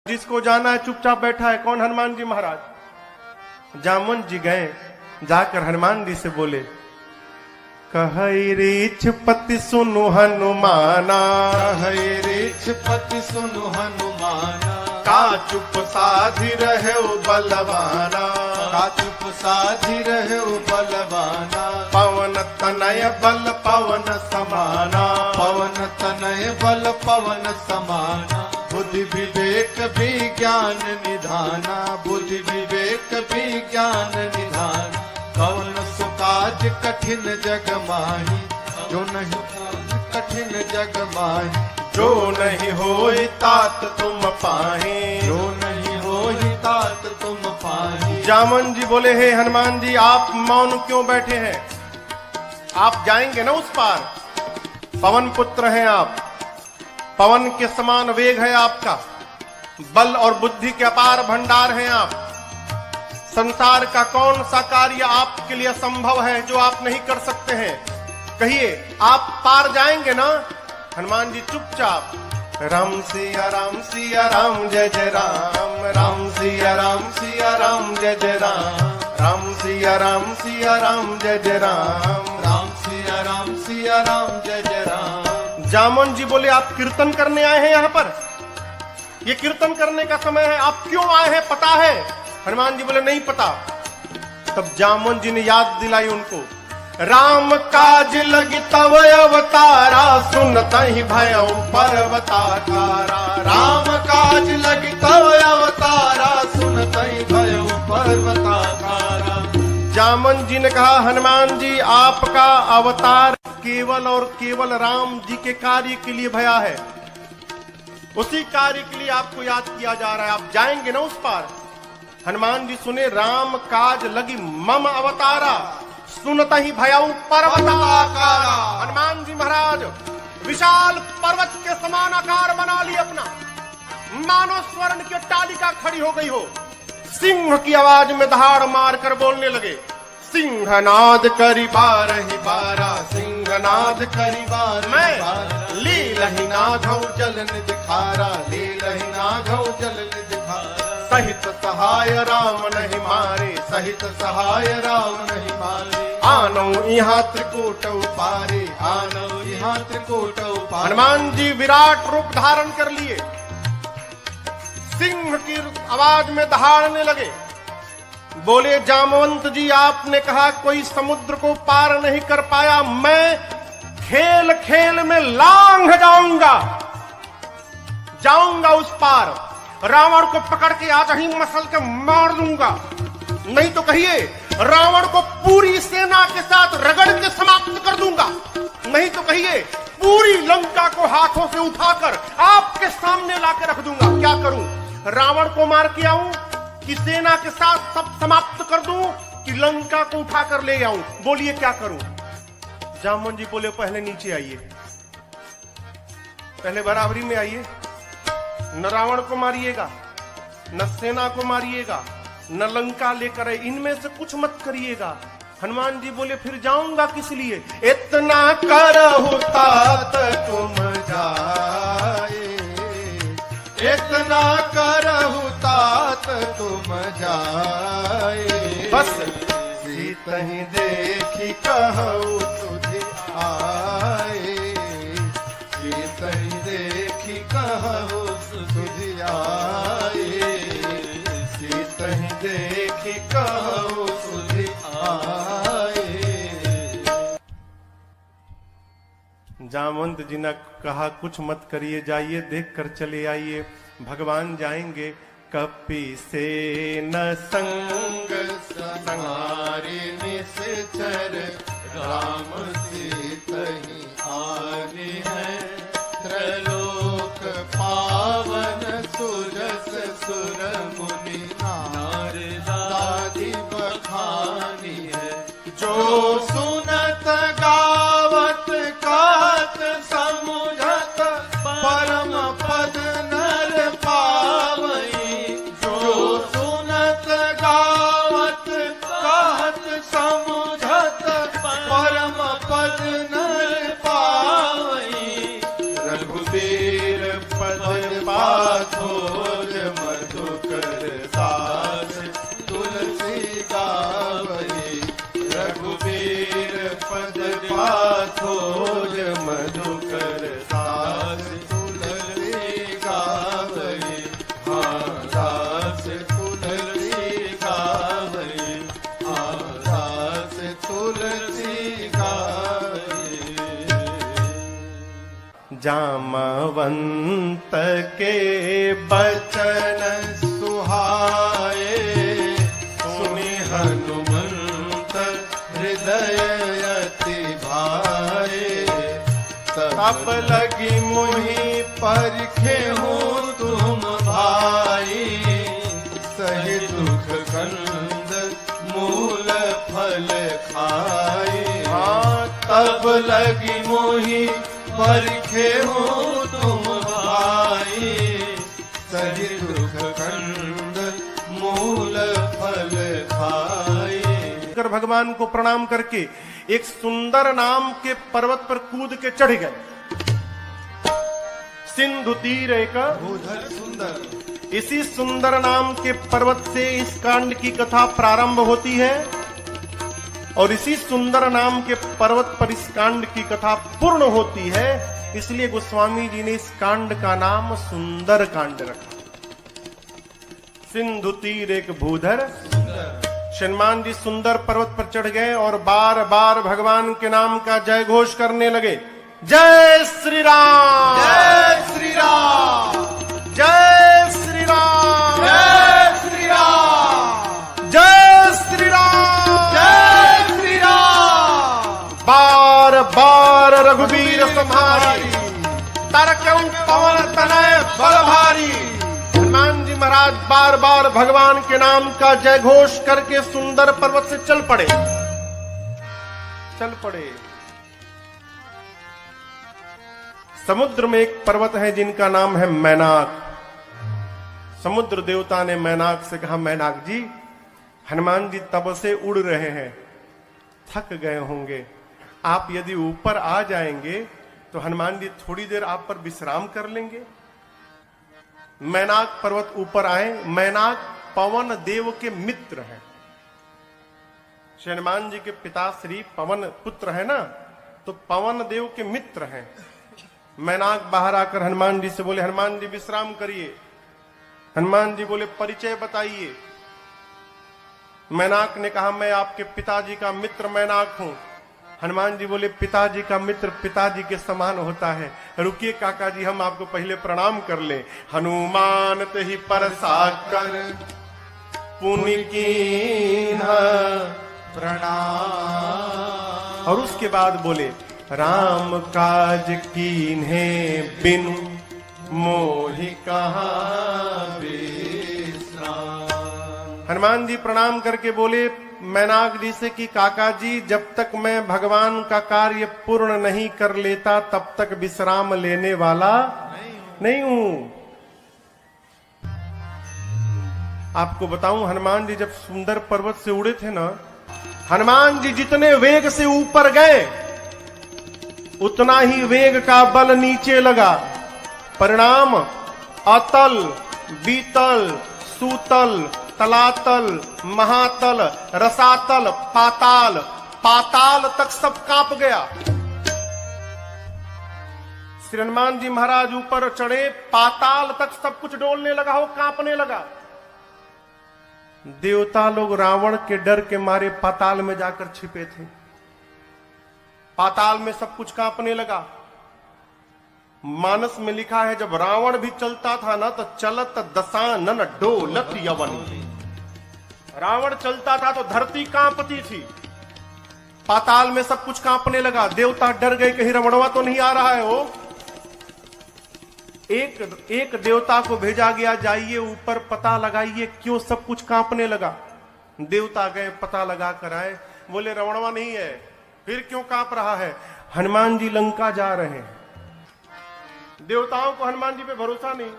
जिसको जाना है चुपचाप बैठा है। कौन? हनुमान जी महाराज। जामवंत जी गए, जाकर हनुमान जी से बोले, कहई रीछ पति सुनु हनुमाना, कहई रीछ पति सुनु हनुमाना, का चुप साधि रहे बलवाना, का चुप साधि रहे बलवाना, पवन तनय बल पवन समाना, पवन तनय बल पवन समाना, बुद्धि विवेक विज्ञान निधाना, बुद्धि विवेक विज्ञान निधाना, कौन सुकाज कठिन जग माही, जो नहीं कठिन जग माही, जो नहीं होई तात तुम पाही, जो नहीं होई तात तुम पाही। जामन जी बोले, हे हनुमान जी आप मौन क्यों बैठे हैं? आप जाएंगे ना उस पार। पवन पुत्र हैं आप, पवन के समान वेग है आपका, बल और बुद्धि के अपार भंडार हैं आप। संसार का कौन सा कार्य आपके लिए संभव है जो आप नहीं कर सकते हैं? कहिए, आप पार जाएंगे ना? हनुमान जी चुपचाप, राम सिया राम सिया राम जय जय राम, राम सिया राम सिया राम जय जय राम, राम सिया राम सिया राम जय जय राम, राम सिया राम सिया राम जय जय राम। जामन जी बोले, आप कीर्तन करने आए हैं यहाँ पर? ये कीर्तन करने का समय है, आप क्यों आए हैं पता है? हनुमान जी बोले, नहीं पता। तब जामन जी ने याद दिलाई उनको, राम काज लगी तव अवतारा, सुनता ही भयउ पर्वताकारा, राम काज लगी तव अवतारा, सुनता ही भयउ पर्वताकारा। जामन जी ने कहा, हनुमान जी आपका अवतार केवल और केवल राम जी के कार्य के लिए भया है, उसी कार्य के लिए आपको याद किया जा रहा है। आप जाएंगे ना उस पार? हनुमान जी सुने, राम काज लगी मम अवतारा, सुनता ही भयउ पर्वताकारा। हनुमान जी महाराज विशाल पर्वत के समान आकार बना लिए अपना, मानो स्वर्ण की अट्टालिका खड़ी हो गई हो। सिंह की आवाज में दहाड़ मार कर बोलने लगे, सिंहनाद करी बारहि बारा, सिंहनाद करी बारहि बारा, लीलहि नाधौ जल निधिखारा, लीलहि नाधौ जल निधिखारा। सहित सहाय राम नहीं मारे, सहित सहाय राम नहीं मारे, आनो यहाँ त्रिकूट पारे, आनो यहाँ त्रिकूट पारे। हनुमान जी विराट रूप धारण कर लिए, सिंह की आवाज में दहाड़ने लगे। बोले, जामवंत जी आपने कहा कोई समुद्र को पार नहीं कर पाया, मैं खेल खेल में लांघ जाऊंगा उस पार, रावण को पकड़ के आज ही मसल के मार दूंगा। नहीं तो कहिए, रावण को पूरी सेना के साथ रगड़ के समाप्त कर दूंगा। नहीं तो कहिए, पूरी लंका को हाथों से उठाकर आपके सामने लाकर रख दूंगा। क्या करूं? रावण को मार के आऊं कि सेना के साथ सब समाप्त कर दूं कि लंका को उठाकर ले आऊं? बोलिए क्या करूं? जामवंत जी बोले, पहले नीचे आइए, पहले बराबरी में आइए। न रावण को मारिएगा, न सेना को मारिएगा, न लंका लेकर आए, इनमें से कुछ मत करिएगा। हनुमान जी बोले, फिर जाऊंगा किस लिए? इतना करहु तात तुम जाए, इतना करहु तात तुम जाए, बस सीतहि देखी कहु तुझ आए, सीतहि देखी कहु तुझ आए, सीतहि देखी कहु तुझ आए। जामवंत जी ने कहा, कुछ मत करिए, जाइए देख कर चले आइए, भगवान जाएंगे। कपि से न संग संहारे निश्चर, राम सीतहि आने हैं, त्रैलोक पावन सुरस सुर मुनि नारदादि बखानी है। जो सुनत गावत कहत समुझत, परम पद नर पावई। जो सुनत गावत कहत समुझत, परम पद नर पावई। रघुबीर पद पाथोज मधुकर सास तुलसी गावई रघुबीर पद पाथोज मधुकर सास तुलसी गावई हाँ सास तुलसी गावई हाँ सास तुलसी गावई। जामवंत के बचन सुहाए सुनि हनुमंत हृदय अति भाए तब लगी मोहि परखे हूँ तुम भाई सही दुख कंद मूल फल खाए हाँ तब लगी मोहि परखे हूँ तुम भाई सही दुख कंद मूल फल खाए। कर भगवान को प्रणाम करके एक सुंदर नाम के पर्वत पर कूद के चढ़ गए। सिंधु तीर एक भूधर सुंदर। इसी सुंदर नाम के पर्वत से इस कांड की कथा प्रारंभ होती है और इसी सुंदर नाम के पर्वत पर इस कांड की कथा पूर्ण होती है। इसलिए गोस्वामी जी ने इस कांड का नाम सुंदर कांड रखा। सिंधु तीर एक भूधर हनुमान जी सुंदर पर्वत पर चढ़ गए और बार बार भगवान के नाम का जय घोष करने लगे। जय श्री राम, जय श्री राम, जय श्री राम, जय श्री राम, जय श्री राम, जय श्री राम। बार बार रघुबीर सम्हारी तरक्यं पवन तनय बल भारी। हनुमान जी महाराज बार बार भगवान के नाम का जय घोष करके सुंदर पर्वत से चल पड़े। समुद्र में एक पर्वत है जिनका नाम है मैनाक। समुद्र देवता ने मैनाक से कहा, मैनाक जी हनुमान जी तब से उड़ रहे हैं, थक गए होंगे, आप यदि ऊपर आ जाएंगे तो हनुमान जी थोड़ी देर आप पर विश्राम कर लेंगे। मैनाक पर्वत ऊपर आए। मैनाक पवन देव के मित्र हैं। हनुमान जी के पिता श्री पवन पुत्र है ना, तो पवन देव के मित्र हैं। मैनाक बाहर आकर हनुमान जी से बोले, हनुमान जी विश्राम करिए। हनुमान जी बोले, परिचय बताइए। मैनाक ने कहा, मैं आपके पिताजी का मित्र मैनाक हूं। हनुमान जी बोले, पिताजी का मित्र पिताजी के समान होता है, रुकिए काका जी हम आपको पहले प्रणाम कर ले। हनुमान ते ही परसाकर पुनि कीन्हा प्रणाम। और उसके बाद बोले, राम काज कीन्हे बिनु मोहि कहाँ विश्राम। हनुमान जी प्रणाम करके बोले मैनाक जी से कि काका जी जब तक मैं भगवान का कार्य पूर्ण नहीं कर लेता तब तक विश्राम लेने वाला नहीं हूं। आपको बताऊं, हनुमान जी जब सुंदर पर्वत से उड़े थे ना, हनुमान जी जितने वेग से ऊपर गए उतना ही वेग का बल नीचे लगा। परिणाम अतल, बीतल, सूतल, तलातल, महातल, रसातल, पाताल, पाताल तक सब कांप गया। श्री हनुमान जी महाराज ऊपर चढ़े, पाताल तक सब कुछ डोलने लगा, हो कांपने लगा। देवता लोग रावण के डर के मारे पाताल में जाकर छिपे थे। पाताल में सब कुछ कांपने लगा। मानस में लिखा है, जब रावण भी चलता था ना तो चलत दशानन डोलत यवन। रावण चलता था तो धरती कांपती थी। पाताल में सब कुछ कांपने लगा। देवता डर गए, कहीं रावणवा तो नहीं आ रहा है। वो एक देवता को भेजा गया, जाइए ऊपर पता लगाइए क्यों सब कुछ कांपने लगा। देवता गए, पता लगा कर आए, बोले रावणवा नहीं है। फिर क्यों कांप रहा है? हनुमान जी लंका जा रहे हैं। देवताओं को हनुमान जी पे भरोसा नहीं,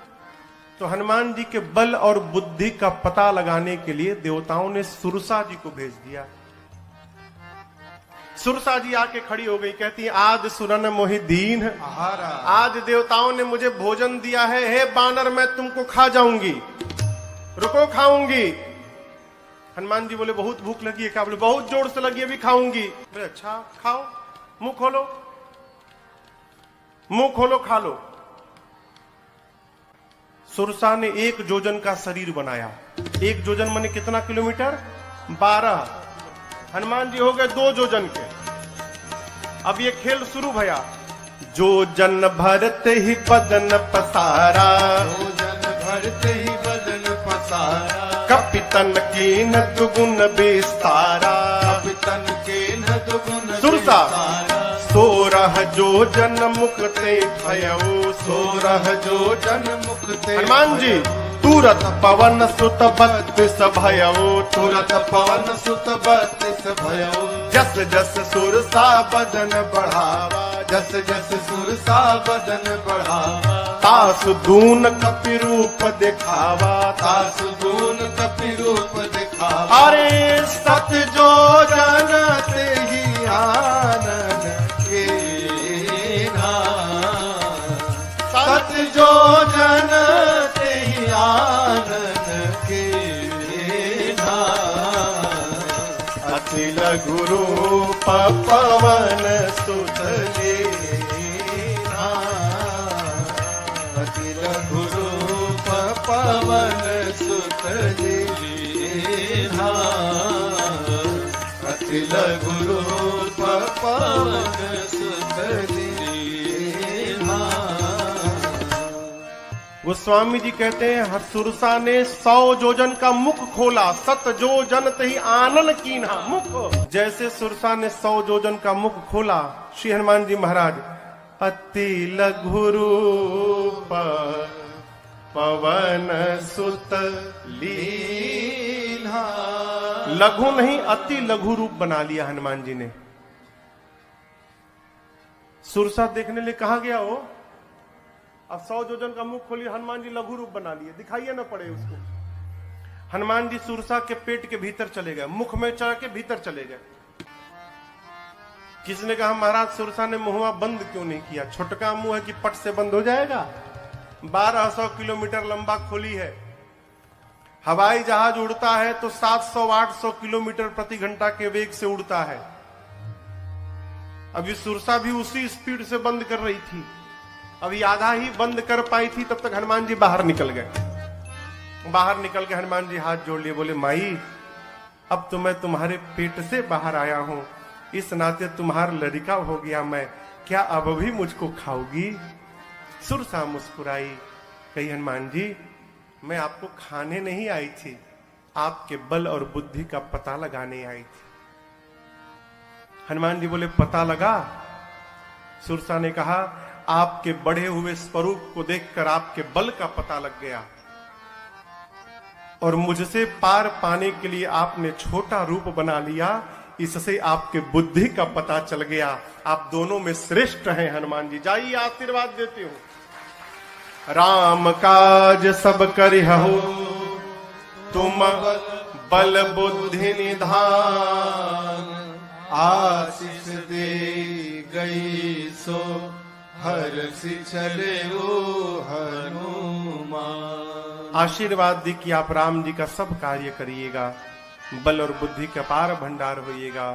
तो हनुमान जी के बल और बुद्धि का पता लगाने के लिए देवताओं ने सुरसा जी को भेज दिया। सुरसा जी आके खड़ी हो गई, कहती है, आज सुरन मोहि दीन, आज देवताओं ने मुझे भोजन दिया है, हे बानर मैं तुमको खा जाऊंगी। रुको खाऊंगी। हनुमान जी बोले बहुत भूख लगी है क्या? बोले बहुत जोर से लगी है, अभी खाऊंगी। बोले अच्छा खाओ, मुंह खोलो, मुंह खोलो, खा लो। सुरसा ने 1 जोजन का शरीर बनाया। 1 जोजन माने कितना किलोमीटर? 12। हनुमान जी हो गए 2 जोजन के। अब ये खेल शुरू भया। जोजन भरते ही बदन पसारा, जोजन भरते ही बदन पसारा, कपितन कीन दुगुन विस्तारा। कपितन के न दुगुन सुरसा विस्तारा, 16 जोजन मुक्ते भयऊ। 16 जोजन मुक्ते हनुमान जी तुरत पवन सुत 32 भयऊ। तुरत पवन सुत 32 भयो। जस जस सुरसा बदन बढ़ावा, जस जस सुरसा बदन बढ़ावा, तासु दून कपि रूप दिखावा। तासु दून कपि रूप दिखावा। अरे सत जो जानते ही आनंद के सत जो जानते ही आनंद के अति लघु रूप पवन सुत लीना। अति लघु रूप पवन सुत लीना। अति लघु रूप पवन सुत लीना। गोस्वामी जी कहते हैं सुरसा ने 100 जोजन का मुख खोला। 7 जोजन तही आनन कीन्हा। मुख जैसे सुरसा ने 100 जोजन का मुख खोला, श्री हनुमान जी महाराज अति लघु रूप पवन सुत लीना। लघु नहीं अति लघु रूप बना लिया हनुमान जी ने। सुरसा देखने लिए कहा गया हो, अब 100 जोजन का मुख खोलिए, हनुमान जी लघु रूप बना लिए, दिखाइए ना पड़े उसको। हनुमान जी सुरसा के पेट के भीतर चले गए, मुख में चढ़ के भीतर चले गए। किसने कहा महाराज सुरसा ने मुंह बंद क्यों नहीं किया? छोटका मुंह है कि पट से बंद हो जाएगा? 1200 किलोमीटर लंबा खोली है। हवाई जहाज उड़ता है तो 700-800 किलोमीटर प्रति घंटा के वेग से उड़ता है। अभी सुरसा भी उसी स्पीड से बंद कर रही थी। अभी आधा ही बंद कर पाई थी, तब तक हनुमान जी बाहर निकल गए। बाहर निकल के हनुमान जी हाथ जोड़ लिए, बोले माई अब तो मैं तुम्हारे पेट से बाहर आया हूं, इस नाते तुम्हारा लड़का हो गया मैं, क्या अब भी मुझको खाओगी? सुरसा मुस्कुराई, कही हनुमान जी मैं आपको खाने नहीं आई थी, आपके बल और बुद्धि का पता लगाने आई थी। हनुमान जी बोले पता लगा? सुरसा ने कहा आपके बढ़े हुए स्वरूप को देखकर आपके बल का पता लग गया, और मुझसे पार पाने के लिए आपने छोटा रूप बना लिया, इससे आपके बुद्धि का पता चल गया। आप दोनों में श्रेष्ठ हैं हनुमान जी। जाइए आशीर्वाद देते हो। राम काज सब करिहु तुम बल बुद्धि निधान, आशीष दे गई सो हर्षि चले ओ हनुमान। आशीर्वाद दी कि आप राम जी का सब कार्य करिएगा, बल और बुद्धि का पार भंडार होइएगा,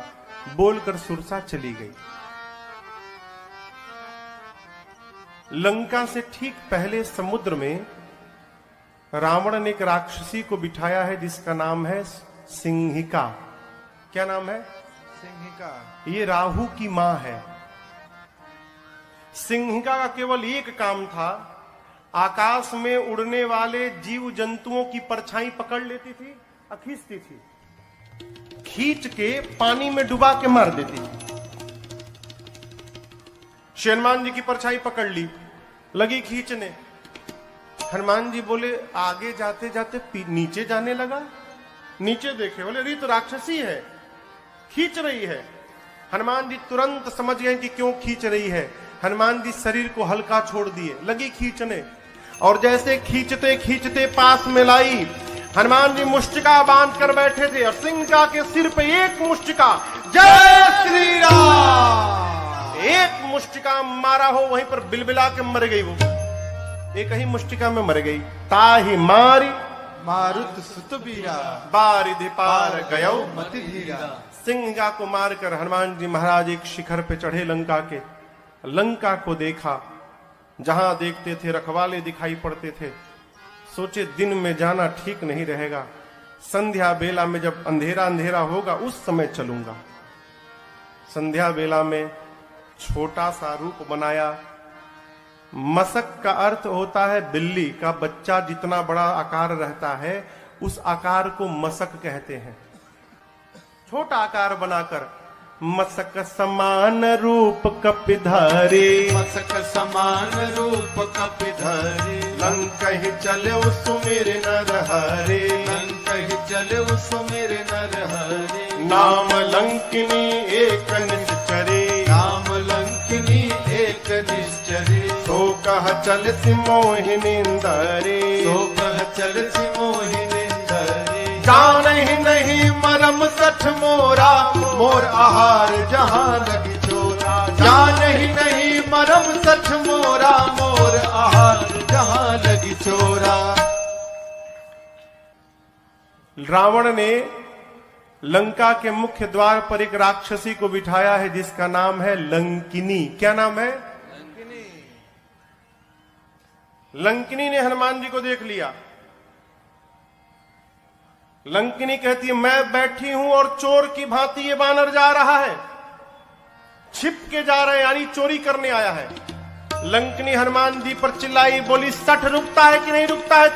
बोलकर सुरसा चली गई। लंका से ठीक पहले समुद्र में रावण ने एक राक्षसी को बिठाया है जिसका नाम है सिंहिका। क्या नाम है? सिंहिका। ये राहु की मां है। सिंहिका का केवल एक काम था, आकाश में उड़ने वाले जीव जंतुओं की परछाई पकड़ लेती थी और खींचती थी, खींच के पानी में डुबा के मार देती थी। हनुमान जी की परछाई पकड़ ली, लगी खींचने। हनुमान जी बोले आगे जाते जाते नीचे जाने लगा। नीचे देखे, बोले अरे तो राक्षसी है, खींच रही है। हनुमान जी तुरंत समझ गए कि क्यों खींच रही है। हनुमान जी शरीर को हल्का छोड़ दिए, लगी खींचने, और जैसे खींचते खींचते पास में लाई। हनुमान जी मुष्टिका बांध कर बैठे थे और सिंहिका के सिर पे एक मुष्टिका, जय श्री राम, एक मुष्टिका मारा हो, वहीं पर बिलबिला के मर गई। वो एक ही मुष्टिका में मर गई। ताही मारी मारुत सुत बीरा बारिधि पार गयो मति धीरा। सिंहिका को मारकर हनुमान जी महाराज एक शिखर पे चढ़े लंका के। लंका को देखा, जहां देखते थे रखवाले दिखाई पड़ते थे। सोचे दिन में जाना ठीक नहीं रहेगा, संध्या बेला में जब अंधेरा अंधेरा होगा उस समय चलूंगा। संध्या बेला में छोटा सा रूप बनाया। मसक का अर्थ होता है बिल्ली का बच्चा जितना बड़ा आकार रहता है उस आकार को मसक कहते हैं। छोटा आकार बनाकर मसक समान रूप कपिधारी, मसक समान रूप कपिधारी। लंकहि चले सुमिर नर हरे, लंकहि चले सुमिर नर हरे। नाम लंकिनी एक निश्चरे, नाम लंकिनी एक निश्चरे। तो कह चल मोहिनी धरे, तो कह चल मोहिनी धरे। जान ही नहीं मरम सठ मोरा, मोर आहार जहां लगी चोरा। जान ही नहीं मरम सठ मोरा, मोर आहार जहां लगी चोरा। रावण ने लंका के मुख्य द्वार पर एक राक्षसी को बिठाया है जिसका नाम है लंकिनी। क्या नाम है? लंकिनी ने हनुमान जी को देख लिया। लंकिनी कहती है मैं बैठी हूं और चोर की भांति ये बानर जा रहा है, छिप के जा रहे हैं, यानी चोरी करने आया है। लंकिनी हनुमान जी पर चिल्लाई, बोली सठ रुकता है कि नहीं रुकता है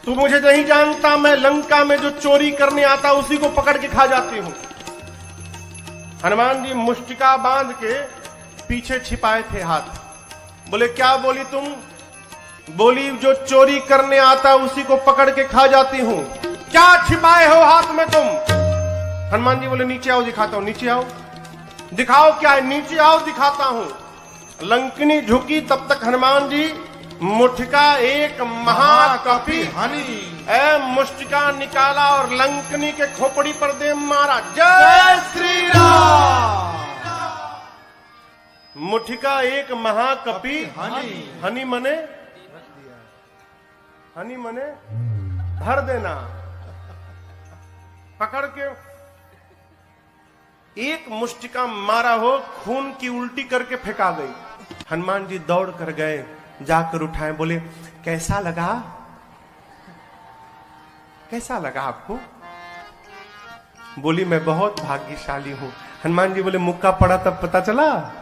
तू मुझे नहीं जानता, मैं लंका में जो चोरी करने आता उसी को पकड़ के खा जाती हूं। हनुमान जी मुष्टिका बांध के पीछे छिपाए थे हाथ। बोले क्या बोली तुम? बोली जो चोरी करने आता उसी को पकड़ के खा जाती हूं। क्या छिपाए हो हाथ में तुम? हनुमान जी बोले नीचे आओ दिखाता हूं। नीचे आओ, दिखाओ क्या है? नीचे आओ दिखाता हूं। लंकिनी झुकी, तब तक हनुमान जी मुठिका एक महाकपि हनी ए मुष्टिका निकाला और लंकिनी के खोपड़ी पर दे मारा। जय श्री राम। मुठिका एक महाकपि हनी। हनी मने, हनी मने भर देना। पकड़ के एक मुष्टिका मारा हो, खून की उल्टी करके फेंका गई। हनुमान जी दौड़ कर गए, जाकर उठाए, बोले कैसा लगा? कैसा लगा आपको? बोली मैं बहुत भाग्यशाली हूं। हनुमान जी बोले मुक्का पड़ा तब पता चला?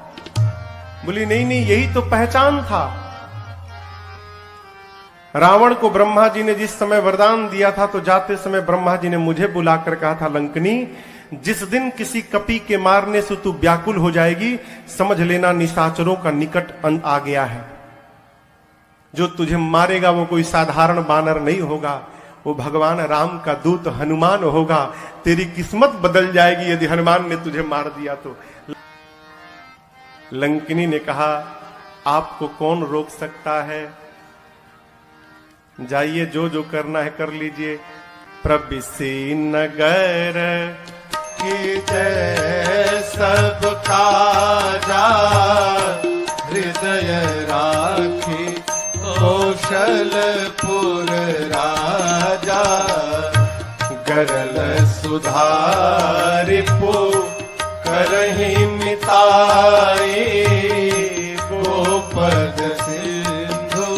बोली नहीं नहीं, यही तो पहचान था। रावण को ब्रह्मा जी ने जिस समय वरदान दिया था तो जाते समय ब्रह्मा जी ने मुझे बुलाकर कहा था लंकिनी जिस दिन किसी कपि के मारने से तू व्याकुल हो जाएगी समझ लेना निशाचरों का निकट अंत आ गया है। जो तुझे मारेगा वो कोई साधारण बानर नहीं होगा, वो भगवान राम का दूत हनुमान होगा। तेरी किस्मत बदल जाएगी यदि हनुमान ने तुझे मार दिया तो। लंकिनी ने कहा आपको कौन रोक सकता है, जाइए जो जो करना है कर लीजिए। प्रविसी नगर की जय सब काजा, हृदय राखी कौशलपुर राजा। गरल सुधारिपु करहि मिताई, गोपद सिंधु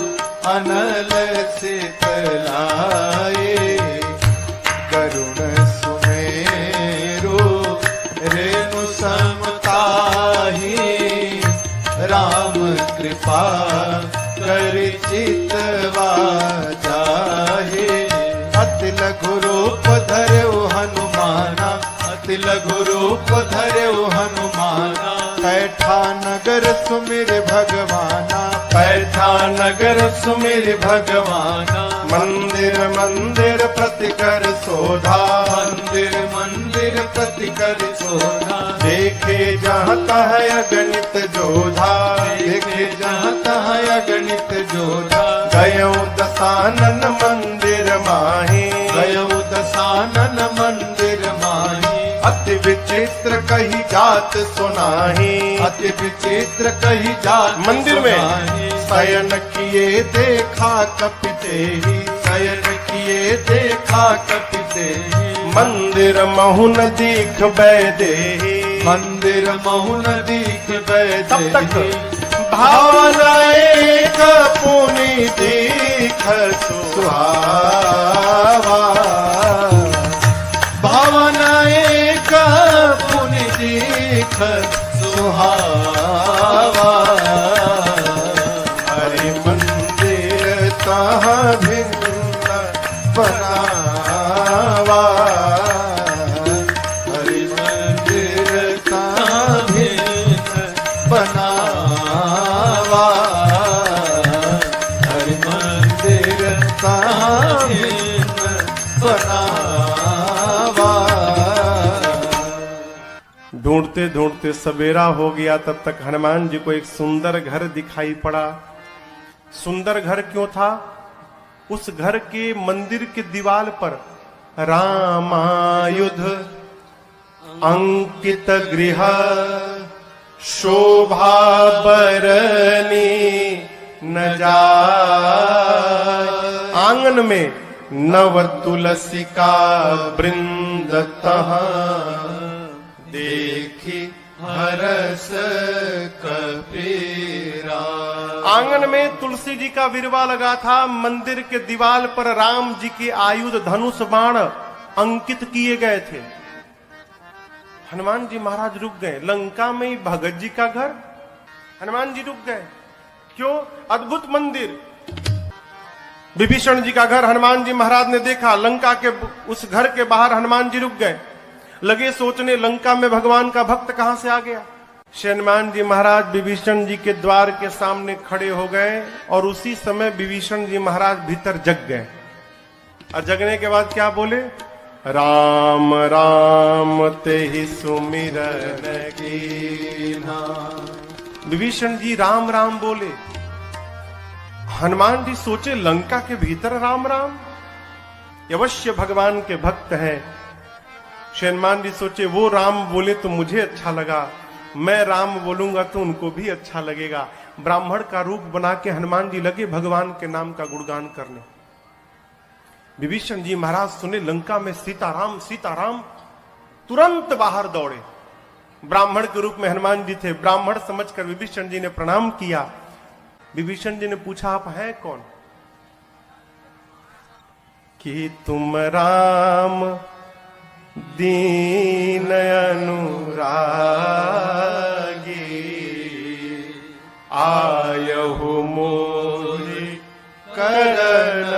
अनल शीतलाए। करुण सुमेरु रेणु समताही, राम कृपा कर चितवा जाहे। अति लघु रूप धर्यो हनुमाना, अति लघु रूप धर्यो हनुमाना। पैठा नगर सुमिर भगवाना, पैठा नगर सुमिर भगवाना। मंदिर मंदिर प्रतिकर शोधा, मंदिर मंदिर प्रतिकर शोधा। देखे जहाँ तह अगणित जोधा, देखे जहाँ तह अगणित जोधा। गयो दसानन मंदिर माही, गयो दसानन मंदिर माही। अति विचित्र कही जात सुनाही, अति विचित्र कही जात मंदिर में शयन किए देखा कपि तेहि, शयन ताकत दे, मंदिर महु न दीख बैदे, मंदिर महु न दीख बैदे। तब तक भावना एक पुनि दीख सुहावा, भावना एक पुनि दीख सुहावा। हरि मंदिर तहाँ भिन्न बनावा, हरि मंदिर तहाँ भिन्न बनावा, हरि मंदिर तहाँ भिन्न बनावा। ढूंढते ढूंढते सवेरा हो गया। तब तक हनुमान जी को एक सुंदर घर दिखाई पड़ा। सुंदर घर क्यों था? उस घर के मंदिर के दीवार पर रामायुध अंकित गृह शोभा बरनी न जाय। आंगन में नव तुलसी का वृंद तहाँ देखी हरस कबीरा। आंगन में तुलसी जी का विरवा लगा था। मंदिर के दीवार पर राम जी के आयुध धनुष बाण अंकित किए गए थे। हनुमान जी महाराज रुक गए। लंका में ही भगत जी का घर, हनुमान जी रुक गए। क्यों? अद्भुत मंदिर। विभीषण जी का घर हनुमान जी महाराज ने देखा। लंका के उस घर के बाहर हनुमान जी रुक गए। लगे सोचने, लंका में भगवान का भक्त कहां से आ गया। श्री हनुमान जी महाराज विभीषण जी के द्वार के सामने खड़े हो गए और उसी समय विभीषण जी महाराज भीतर जग गए। और जगने के बाद क्या बोले? राम राम ते ही सुमिरन कीन्हा। विभीषण जी राम राम बोले। हनुमान जी सोचे, लंका के भीतर राम राम, अवश्य भगवान के भक्त हैं। श्री हनुमान जी सोचे, वो राम बोले तो मुझे अच्छा लगा, मैं राम बोलूंगा तो उनको भी अच्छा लगेगा। ब्राह्मण का रूप बना के हनुमान जी लगे भगवान के नाम का गुणगान करने। विभीषण जी महाराज सुने लंका में सीताराम सीताराम, तुरंत बाहर दौड़े। ब्राह्मण के रूप में हनुमान जी थे। ब्राह्मण समझकर विभीषण जी ने प्रणाम किया। विभीषण जी ने पूछा, आप हैं कौन? कि तुम राम दीन अनुरागी, आयहु मोहि करण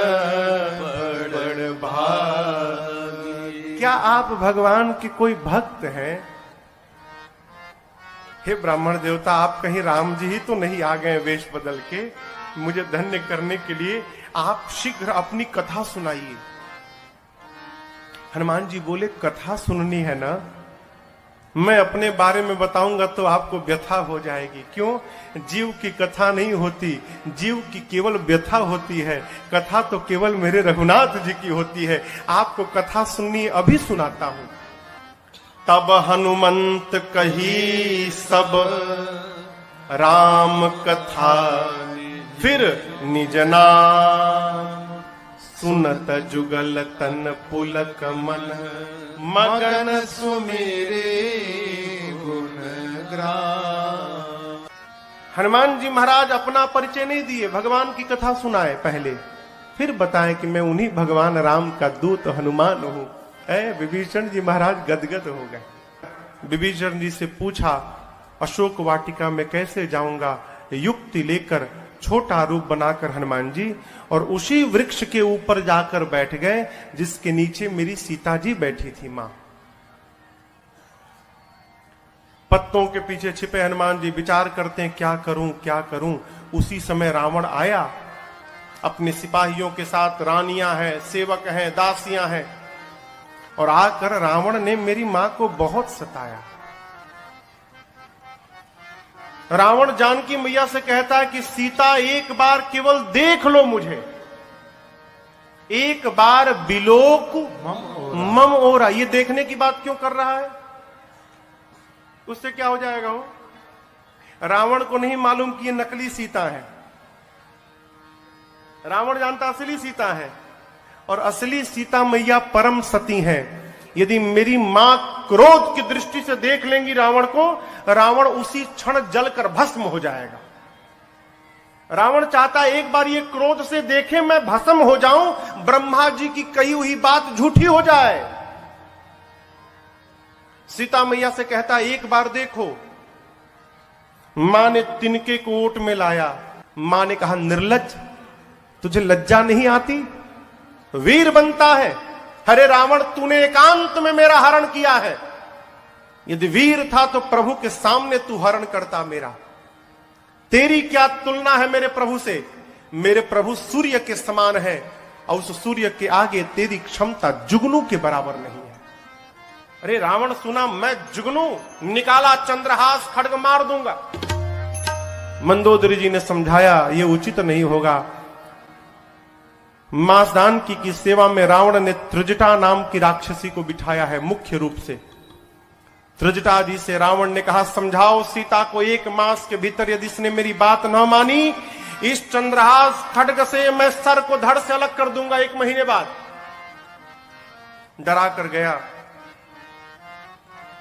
बड़ भागी। क्या आप भगवान के कोई भक्त हैं? हे ब्राह्मण देवता, आप कहीं राम जी ही तो नहीं आ गए वेश बदल के? मुझे धन्य करने के लिए आप शीघ्र अपनी कथा सुनाइए। हनुमान जी बोले, कथा सुननी है ना? मैं अपने बारे में बताऊंगा तो आपको व्यथा हो जाएगी। क्यों? जीव की कथा नहीं होती, जीव की केवल व्यथा होती है। कथा तो केवल मेरे रघुनाथ जी की होती है। आपको कथा सुननी, अभी सुनाता हूं। तब हनुमंत कही सब राम कथा, फिर निज नाम सुनत जुगल तन पुलक मन, मगन सुमेरे गुण ग्राम। हनुमान जी महाराज अपना परिचय नहीं दिए, भगवान की कथा सुनाए पहले, फिर बताएं कि मैं उन्हीं भगवान राम का दूत हनुमान हूं। विभीषण जी महाराज गदगद हो गए। विभीषण जी से पूछा, अशोक वाटिका में कैसे जाऊंगा? युक्ति लेकर छोटा रूप बनाकर हनुमान जी और उसी वृक्ष के ऊपर जाकर बैठ गए जिसके नीचे मेरी सीता जी बैठी थी मां। पत्तों के पीछे छिपे हनुमान जी विचार करते हैं, क्या करूं क्या करूं। उसी समय रावण आया अपने सिपाहियों के साथ। रानियां हैं, सेवक हैं, दासियां हैं, और आकर रावण ने मेरी मां को बहुत सताया। रावण जानकी मैया से कहता है कि सीता एक बार केवल देख लो मुझे, एक बार बिलोक मम ओरा। ये देखने की बात क्यों कर रहा है? उससे क्या हो जाएगा? वो रावण को नहीं मालूम कि ये नकली सीता है। रावण जानता असली सीता है। और असली सीता मैया परम सती हैं। यदि मेरी मां क्रोध की दृष्टि से देख लेंगी रावण को, रावण उसी क्षण जलकर भस्म हो जाएगा। रावण चाहता है एक बार ये क्रोध से देखे, मैं भस्म हो जाऊं, ब्रह्मा जी की कही हुई बात झूठी हो जाए। सीता मैया से कहता है एक बार देखो। मां ने तिनके को ओट में लाया। मां ने कहा निर्लज्ज, तुझे लज्जा नहीं आती? वीर बनता है। अरे रावण, तूने एकांत में मेरा हरण किया है। यदि वीर था तो प्रभु के सामने तू हरण करता मेरा। तेरी क्या तुलना है मेरे प्रभु से? मेरे प्रभु सूर्य के समान है और उस सूर्य के आगे तेरी क्षमता जुगनू के बराबर नहीं है। अरे रावण सुना, मैं जुगनू, निकाला चंद्रहास, खड्ग मार दूंगा। मंदोदरी जी ने समझाया ये उचित नहीं होगा। मासदान की सेवा में रावण ने त्रिजटा नाम की राक्षसी को बिठाया है मुख्य रूप से। त्रिजटा जी से रावण ने कहा समझाओ सीता को, 1 मास के भीतर यदि इसने मेरी बात न मानी, इस चंद्रहास खड्ग से मैं सर को धड़ से अलग कर दूंगा 1 महीने बाद। डरा कर गया।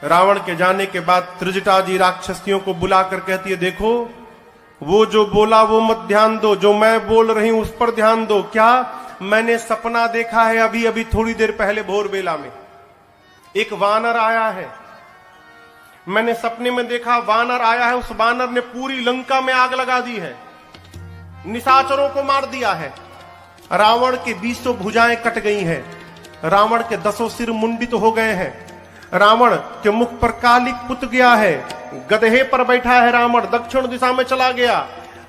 रावण के जाने के बाद त्रिजटा जी राक्षसियों को बुलाकर कहती है देखो, वो जो बोला वो मत ध्यान दो, जो मैं बोल रही हूं उस पर ध्यान दो। क्या? मैंने सपना देखा है अभी अभी थोड़ी देर पहले भोर बेला में। एक वानर आया है, मैंने सपने में देखा वानर आया है। उस वानर ने पूरी लंका में आग लगा दी है, निशाचरों को मार दिया है। रावण के 20 भुजाएं कट गई हैं, रावण के 10 सिर मुंडित हो गए हैं, रावण के मुख पर कालिक पुत गया है, गधे पर बैठा है रावण, दक्षिण दिशा में चला गया।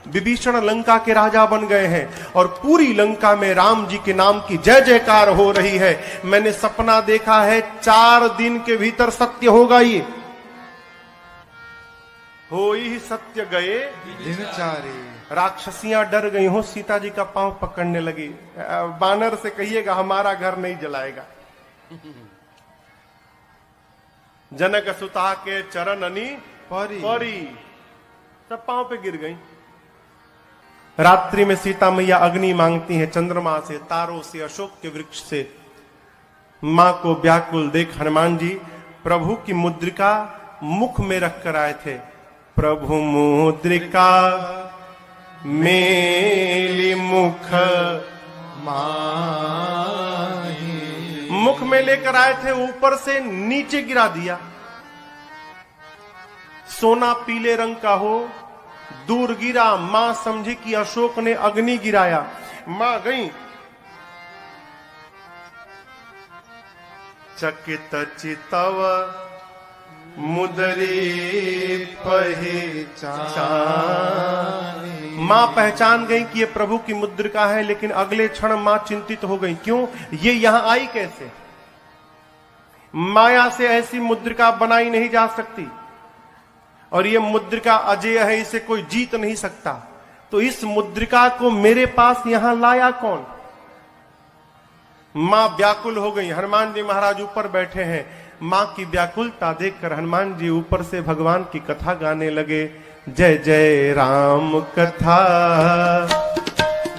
विभीषण लंका के राजा बन गए हैं और पूरी लंका में राम जी के नाम की जय जयकार हो रही है। मैंने सपना देखा है 4 दिन के भीतर सत्य होगा। ये हो ही सत्य गए दिन 4। राक्षसियां डर गई हो, सीता जी का पांव पकड़ने लगी। बानर से कहिएगा हमारा घर नहीं जलाएगा। जनक सुता के चरण अनी परी सब पांव पे गिर गई। रात्रि में सीता मैया अग्नि मांगती हैं, चंद्रमा से, तारों से, अशोक के वृक्ष से। मां को व्याकुल देख हनुमान जी प्रभु की मुद्रिका मुख में रख कर आए थे। प्रभु मुद्रिका मेली मुख माही, मुख में लेकर आए थे, ऊपर से नीचे गिरा दिया। सोना पीले रंग का हो, दूर गिरा। मां समझी कि अशोक ने अग्नि गिराया। मां गई, चकित चितव मुदरी पहचान। मां पहचान गई कि ये प्रभु की मुद्रिका है, लेकिन अगले क्षण मां चिंतित हो गई। क्यों? ये यहां आई कैसे? माया से ऐसी मुद्रिका बनाई नहीं जा सकती और ये मुद्रिका अजेय है, इसे कोई जीत नहीं सकता। तो इस मुद्रिका को मेरे पास यहां लाया कौन? मां व्याकुल हो गई। हनुमान जी महाराज ऊपर बैठे हैं। मां की व्याकुलता देखकर हनुमान जी ऊपर से भगवान की कथा गाने लगे। जय जय राम कथा,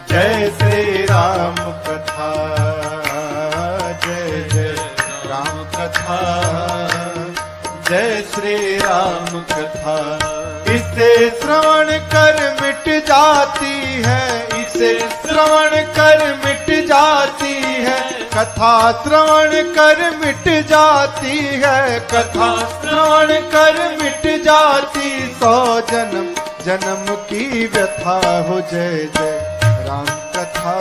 जय श्री राम कथा, जय जय राम कथा, जय श्री राम कथा। इसे श्रवण कर मिट जाती है, इसे श्रवण कर मिट जाती है, कथा श्रवण कर मिट जाती है, कथा श्रवण कर मिट जाती। 100 जन्म जन्म की व्यथा हो। जय जय राम कथा,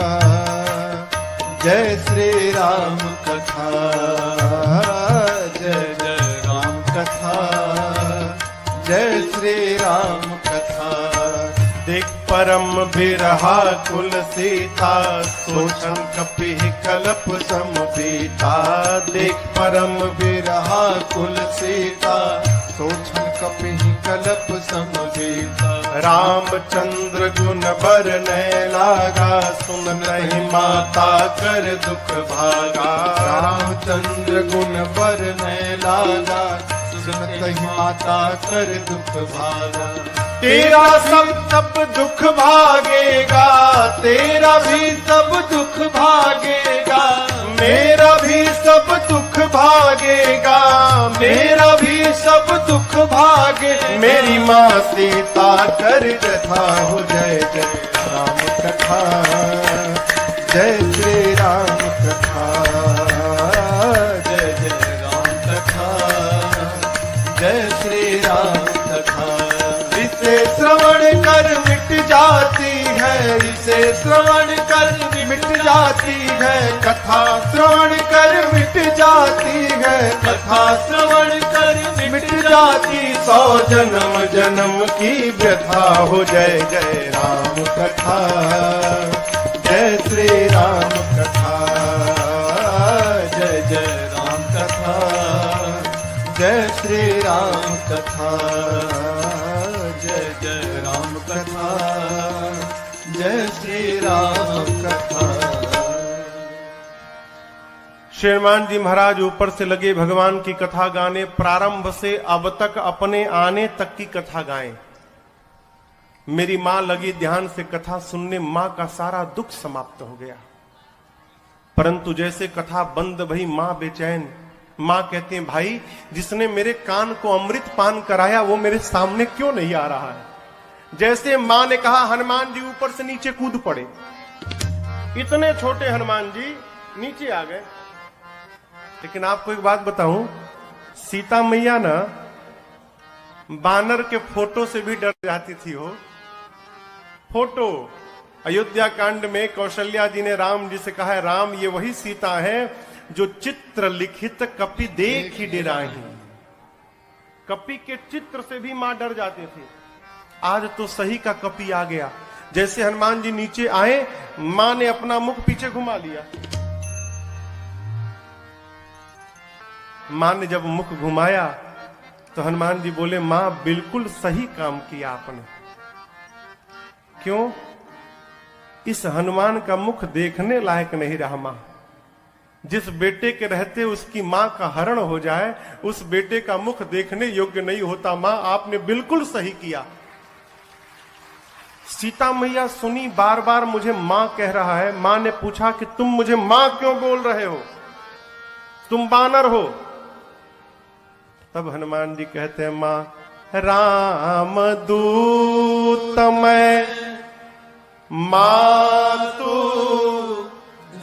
जय श्री राम कथा, जय जय राम कथा, जय श्री राम कथा। देख परम बिरहा कुल सीता, सोचन कपि कलप समबीता। देख परम बिरहा कुल सीता, सोचन कपि कलप समबीता। रामचंद्र गुण बरनै लागा, सुन नहीं माता कर दुख भागा। रामचंद्र गुण बरनै लागा, सुनत ही माता कर दुख भागा। तेरा सब दुख भागेगा, तेरा भी सब दुख भागेगा, मेरा भी सब दुख भागेगा, मेरा भी सब दुख भागे। मेरी माँ सीता कर कथा हो जय जय राम कथा, जय श्री राम कथा, जय जय राम कथा, जय श्री राम कथा। इसे श्रवण कर मिट जाती है, इसे श्रवण कर मिट जाती है, कथा श्रवण कर मिट जाती है, कथा श्रवण कर मिट जाती। 100 जन्म जन्म की व्यथा हो जय जय राम कथा, जय श्री राम कथा, जय जय राम कथा, जय श्री राम कथा, जय जय राम कथा, जय श्री राम कथा। श्रीमान जी महाराज ऊपर से लगे भगवान की कथा गाने, प्रारंभ से अब तक अपने आने तक की कथा गाएं। मेरी मां लगी ध्यान से कथा सुनने, मां का सारा दुख समाप्त हो गया। परंतु जैसे कथा बंद भई मां बेचैन। मां कहती है, भाई जिसने मेरे कान को अमृत पान कराया वो मेरे सामने क्यों नहीं आ रहा है। जैसे मां ने कहा, हनुमान जी ऊपर से नीचे कूद पड़े। इतने छोटे हनुमान जी नीचे आ गए। लेकिन आपको एक बात बताऊं, सीता मैया ना बानर के फोटो से भी डर जाती थी। हो फोटो अयोध्या कांड में कौशल्या जी ने राम जी से कहा है, राम ये वही सीता है जो चित्र लिखित कपि देख ही डेराही। कपि के चित्र से भी मां डर जाती थी। आज तो सही का कपि आ गया। जैसे हनुमान जी नीचे आए, मां ने अपना मुख पीछे घुमा लिया। मां ने जब मुख घुमाया तो हनुमान जी बोले, मां बिल्कुल सही काम किया आपने। क्यों? इस हनुमान का मुख देखने लायक नहीं रहा। मां जिस बेटे के रहते उसकी मां का हरण हो जाए, उस बेटे का मुख देखने योग्य नहीं होता। मां आपने बिल्कुल सही किया। सीता मैया सुनी, बार बार मुझे मां कह रहा है। मां ने पूछा कि तुम मुझे मां क्यों बोल रहे हो, तुम बानर हो। तब हनुमान जी कहते हैं, मां राम दूत मैं, मां तू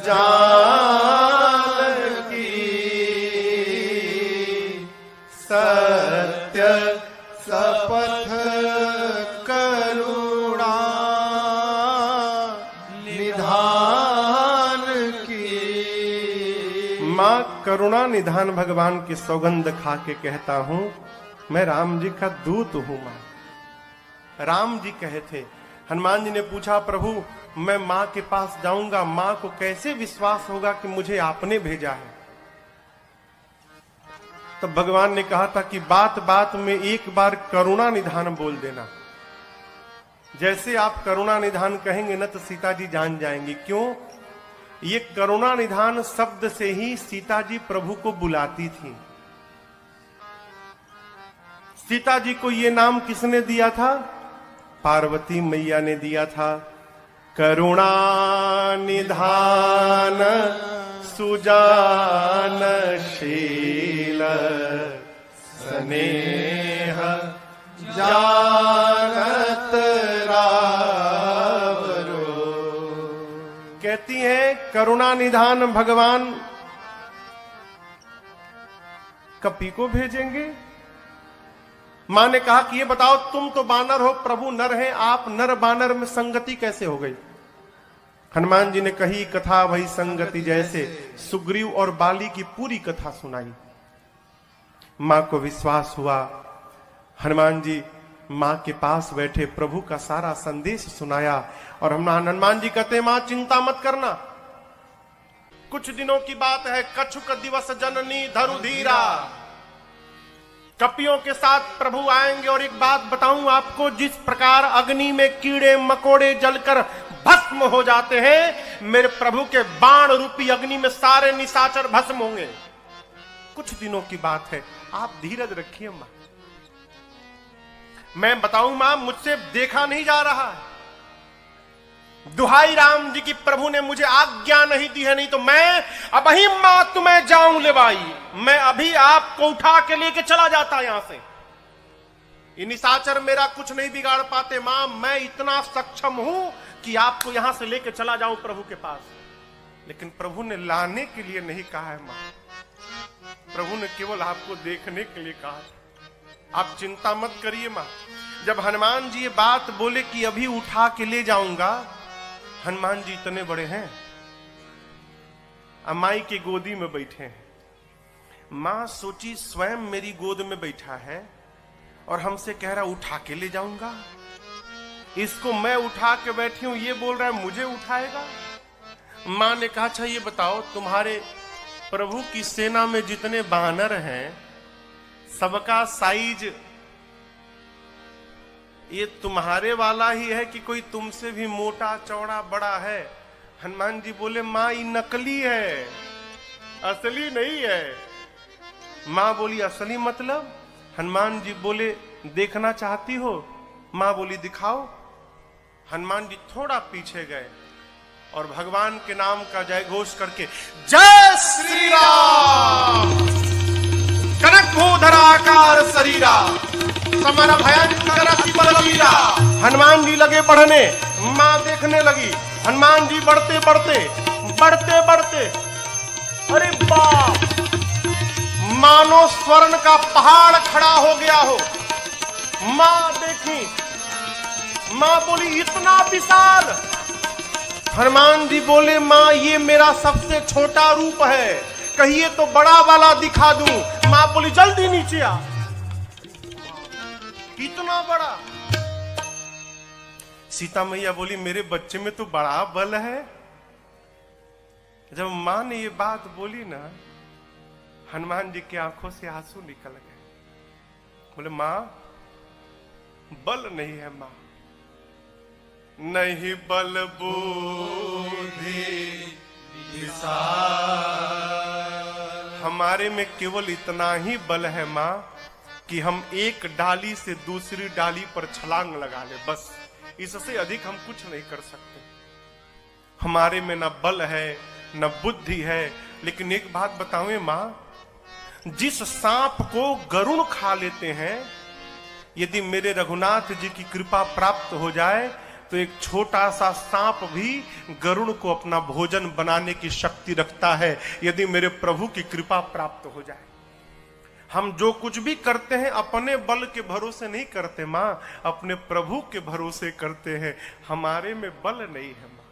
जानकी, सत्य सपथ करुणा निधान की। मां करुणा निधान भगवान की सौगंध खा के कहता हूं, मैं राम जी का दूत हूं। मां राम जी कहे थे। हनुमान जी ने पूछा, प्रभु मैं मां के पास जाऊंगा, मां को कैसे विश्वास होगा कि मुझे आपने भेजा है। तब भगवान ने कहा था कि बात बात में एक बार करुणा निधान बोल देना। जैसे आप करुणा निधान कहेंगे ना तो सीता जी जान जाएंगी। क्यों? ये करुणा निधान शब्द से ही सीता जी प्रभु को बुलाती थी। सीता जी को ये नाम किसने दिया था? पार्वती मैया ने दिया था। करुणा निधान सुजान शील स्नेह जानत रावरो। कहती हैं करुणा निधान भगवान कपि को भेजेंगे। मां ने कहा कि ये बताओ, तुम तो बानर हो, प्रभु नर हैं, आप नर बानर में संगति कैसे हो गई? हनुमान जी ने कही कथा वही संगति जैसे। सुग्रीव और बाली की पूरी कथा सुनाई। मां को विश्वास हुआ। हनुमान जी मां के पास बैठे प्रभु का सारा संदेश सुनाया। और हनुमान जी कहते, मां चिंता मत करना, कुछ दिनों की बात है। कछुक दिवस जननी धरु धीरा, कपियों के साथ प्रभु आएंगे। और एक बात बताऊं आपको, जिस प्रकार अग्नि में कीड़े मकोड़े जलकर भस्म हो जाते हैं, मेरे प्रभु के बाण रूपी अग्नि में सारे निशाचर भस्म होंगे। कुछ दिनों की बात है, आप धीरज रखिए मां। मैं बताऊं मां, मुझसे देखा नहीं जा रहा है। दुहाई राम जी की, प्रभु ने मुझे आज्ञा नहीं दी है, नहीं तो मैं अब ही मां तुम्हें जाऊं ले भाई, मैं अभी आपको उठा के लेके चला जाता यहां से। ये निशाचर मेरा कुछ नहीं बिगाड़ पाते मां, मैं इतना सक्षम हूं कि आपको यहां से लेके चला जाऊं प्रभु के पास। लेकिन प्रभु ने लाने के लिए नहीं कहा है मां, प्रभु ने केवल आपको देखने के लिए कहा। आप चिंता मत करिए मां। जब हनुमान जी ये बात बोले कि अभी उठा के ले जाऊंगा, हनुमान जी इतने बड़े हैं, अमाई की गोदी में बैठे हैं। मां सोची स्वयं मेरी गोद में बैठा है और हमसे कह रहा उठा के ले जाऊंगा। इसको मैं उठा के बैठी हूं, ये बोल रहा है मुझे उठाएगा। मां ने कहा अच्छा ये बताओ, तुम्हारे प्रभु की सेना में जितने बानर हैं, सबका साइज ये तुम्हारे वाला ही है कि कोई तुमसे भी मोटा चौड़ा बड़ा है? हनुमान जी बोले मां ये नकली है, असली नहीं है। मां बोली असली मतलब? हनुमान जी बोले देखना चाहती हो? मां बोली दिखाओ। हनुमान जी थोड़ा पीछे गए और भगवान के नाम का जय घोष करके जय श्री राम, कनक भूधराकार शरीरा, समर भयंकर अति बलवीरा। हनुमान जी लगे बढ़ने, मां देखने लगी। हनुमान जी बढ़ते बढ़ते बढ़ते बढ़ते, अरे बाप, मानो स्वर्ण का पहाड़ खड़ा हो गया हो। मां देखी, मां बोली इतना विशाल। हनुमान जी बोले मां ये मेरा सबसे छोटा रूप है, कहिए तो बड़ा वाला दिखा दूं। मां बोली जल्दी नीचे आ। इतना बड़ा। सीता मैया बोली मेरे बच्चे में तो बड़ा बल है। जब मां ने ये बात बोली ना, हनुमान जी की आंखों से आंसू निकल गए। बोले मां बल नहीं है मां, नहीं बल बुद्धि हमारे में केवल इतना ही बल है मां कि हम एक डाली से दूसरी डाली पर छलांग लगा ले, बस। इससे अधिक हम कुछ नहीं कर सकते। हमारे में न बल है न बुद्धि है। लेकिन एक बात बताऊं मां, जिस सांप को गरुड़ खा लेते हैं, यदि मेरे रघुनाथ जी की कृपा प्राप्त हो जाए तो एक छोटा सा सांप भी गरुड़ को अपना भोजन बनाने की शक्ति रखता है, यदि मेरे प्रभु की कृपा प्राप्त हो जाए। हम जो कुछ भी करते हैं अपने बल के भरोसे नहीं करते मां, अपने प्रभु के भरोसे करते हैं। हमारे में बल नहीं है मां।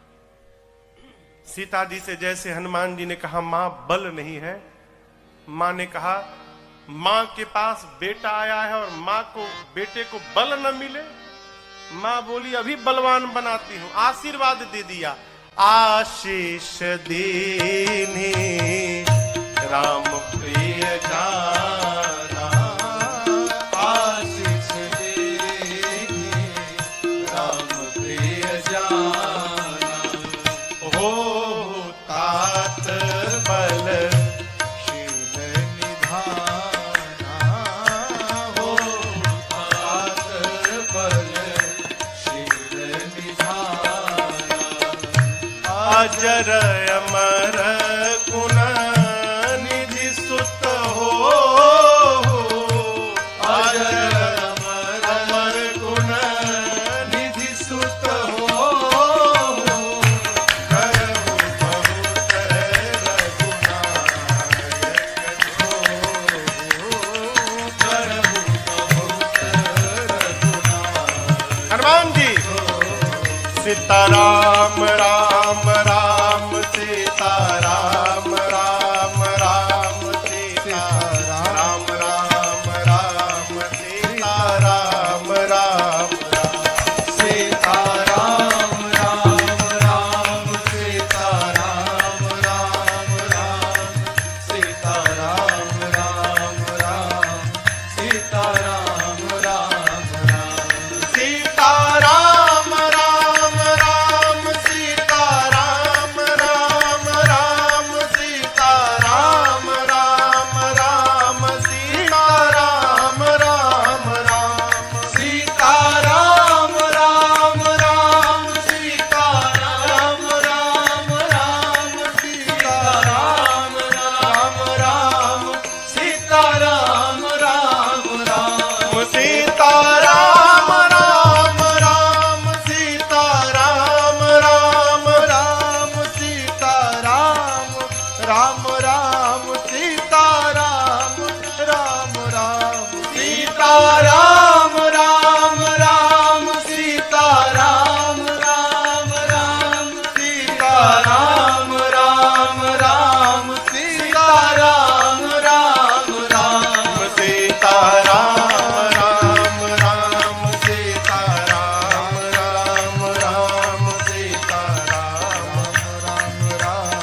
सीता जी से जैसे हनुमान जी ने कहा मां बल नहीं है, मां ने कहा मां के पास बेटा आया है और मां को बेटे को बल न मिले। मां बोली अभी बलवान बनाती हूं। आशीर्वाद दे दिया, आशीष देने राम प्रिय जाना, आशीष देने राम प्रिय जाना, हो तात बल शील निधाना, हो तात बल शील निधाना, अजर अमर गुण निधि सुत हो, अजर अमर गुण निधि सुत हो, करहु बहुत रघुनायक जो, करहु बहुत रघुनायक। हनुमान जी सीताराम राम राम सीताराम राम राम सीताराम राम राम सीताराम राम सीताराम राम राम सीताराम राम राम सीताराम राम राम सीताराम राम राम सीताराम राम राम राम राम सीता राम, राम राम सीता राम, राम राम सीता राम, राम राम सीता राम, राम राम सीता राम, राम राम सीता राम, राम राम सीता राम, राम राम सीता राम, राम राम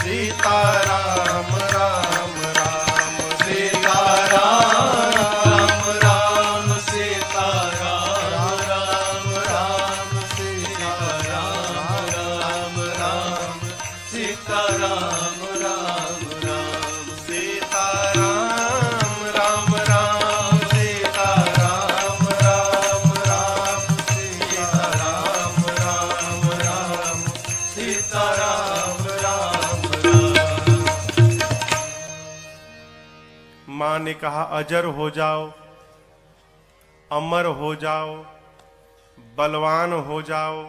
सीता राम, राम राम सीता राम, राम राम सीता राम, राम राम सीता राम, राम राम सीता राम, राम राम सीता राम, राम राम सीता राम, राम राम सीता राम, राम राम सीता राम, राम राम। मां ने कहा अजर हो जाओ, अमर हो जाओ, बलवान हो जाओ,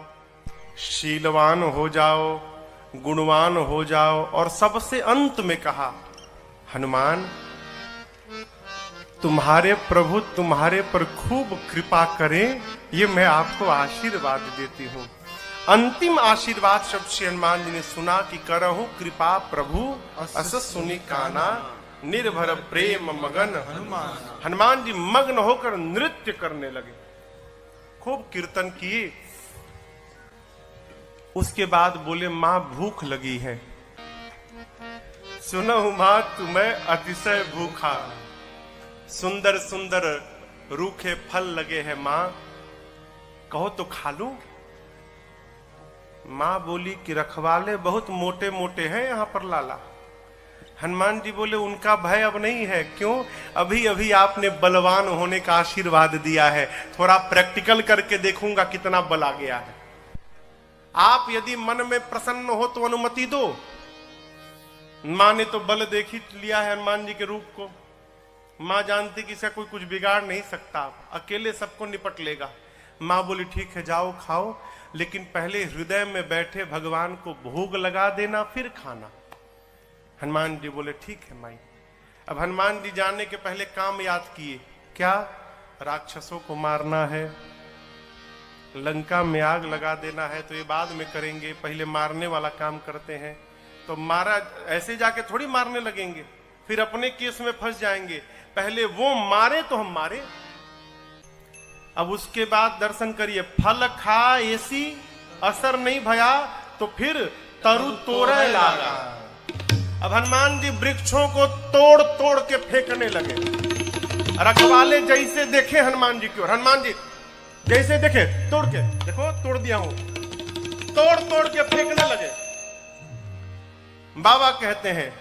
शीलवान हो जाओ, गुणवान हो जाओ, और सबसे अंत में कहा हनुमान तुम्हारे प्रभु तुम्हारे पर खूब कृपा करें, ये मैं आपको आशीर्वाद देती हूं। अंतिम आशीर्वाद शब्द श्री हनुमान जी ने सुना कि करहु कृपा प्रभु अस सुनि काना, निर्भर प्रेम मगन हनुमान। हनुमान जी मग्न होकर नृत्य करने लगे, खूब कीर्तन किए। उसके बाद बोले मां भूख लगी है। सुनहु मां तुम्हें अतिशय भूखा, सुंदर सुंदर रूखे फल लगे हैं मां, कहो तो खा लूं। मां बोली कि रखवाले बहुत मोटे मोटे हैं यहां पर लाला। हनुमान जी बोले उनका भय अब नहीं है। क्यों? अभी अभी आपने बलवान होने का आशीर्वाद दिया है, थोड़ा प्रैक्टिकल करके देखूंगा कितना बल आ गया है। आप यदि मन में प्रसन्न हो तो अनुमति दो। मां ने तो बल देख ही लिया है हनुमान जी के रूप को। मां जानती कि इसका कोई कुछ बिगाड़ नहीं सकता, अकेले सबको निपट लेगा। मां बोली ठीक है जाओ खाओ, लेकिन पहले हृदय में बैठे भगवान को भोग लगा देना फिर खाना। हनुमान जी बोले ठीक है माई। अब हनुमान जी जाने के पहले काम याद किए। क्या? राक्षसों को मारना है, लंका में आग लगा देना है, तो ये बाद में करेंगे, पहले मारने वाला काम करते हैं। तो मारा ऐसे जाके थोड़ी मारने लगेंगे, फिर अपने केस में फंस जाएंगे। पहले वो मारे तो हम मारे। अब उसके बाद दर्शन करिए, फल खा ऐसी असर नहीं भया तो फिर तरु तोड़े लागा। अब हनुमान जी वृक्षों को तोड़ तोड़ के फेंकने लगे। रखवाले जैसे देखे हनुमान जी की ओर, हनुमान जी जैसे देखे तोड़ के, देखो तोड़ दिया हूं, तोड़ तोड़ के फेंकने लगे। बाबा कहते हैं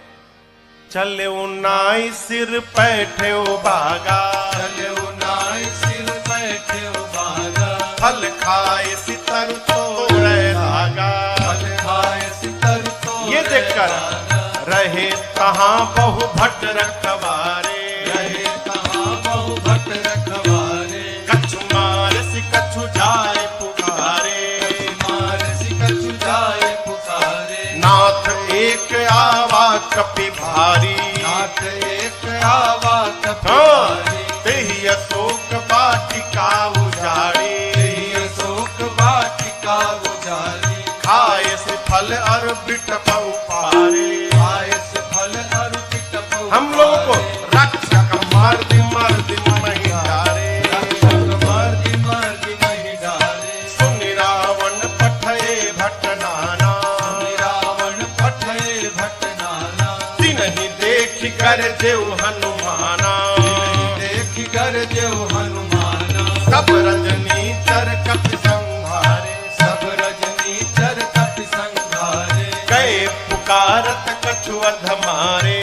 चले उनाई सिर पैठे बागा, चले उनाई सिर पैठे बागा, फल खाए सितर तोड़े लागा, फल खाए सितर तोड़े। ये देखकर रहे कहां बहु भट्ट रखवारे, रहे कहां बहु भट्ट रखवारे। कछु मार सि कछु जाए पुकारे, मार सि कछु जाए पुकारे। नाथ एक आवा कपि भारी, नाथ एक आवा कपि हाँ, भारी। तेहि अशोक वाटिका उजाड़ी, तेहि अशोक वाटिका उजाड़ी। खाए से फल और बिटप पारे। हम लोगों को रक्षक मर्द मर्द नहीं डारे, रक्षक मर्द नहीं डारे। सुन रावण पठये भट्ट नाना, रावण पठये भट्ट नाना। तिन्हि देख कर जेउ हनुमाना, देख कर जेउ हनुमाना। सब रजनी चर कपि संहारे, सब रजनी चर कपि संहारे। गए पुकारत कछु अध मारे,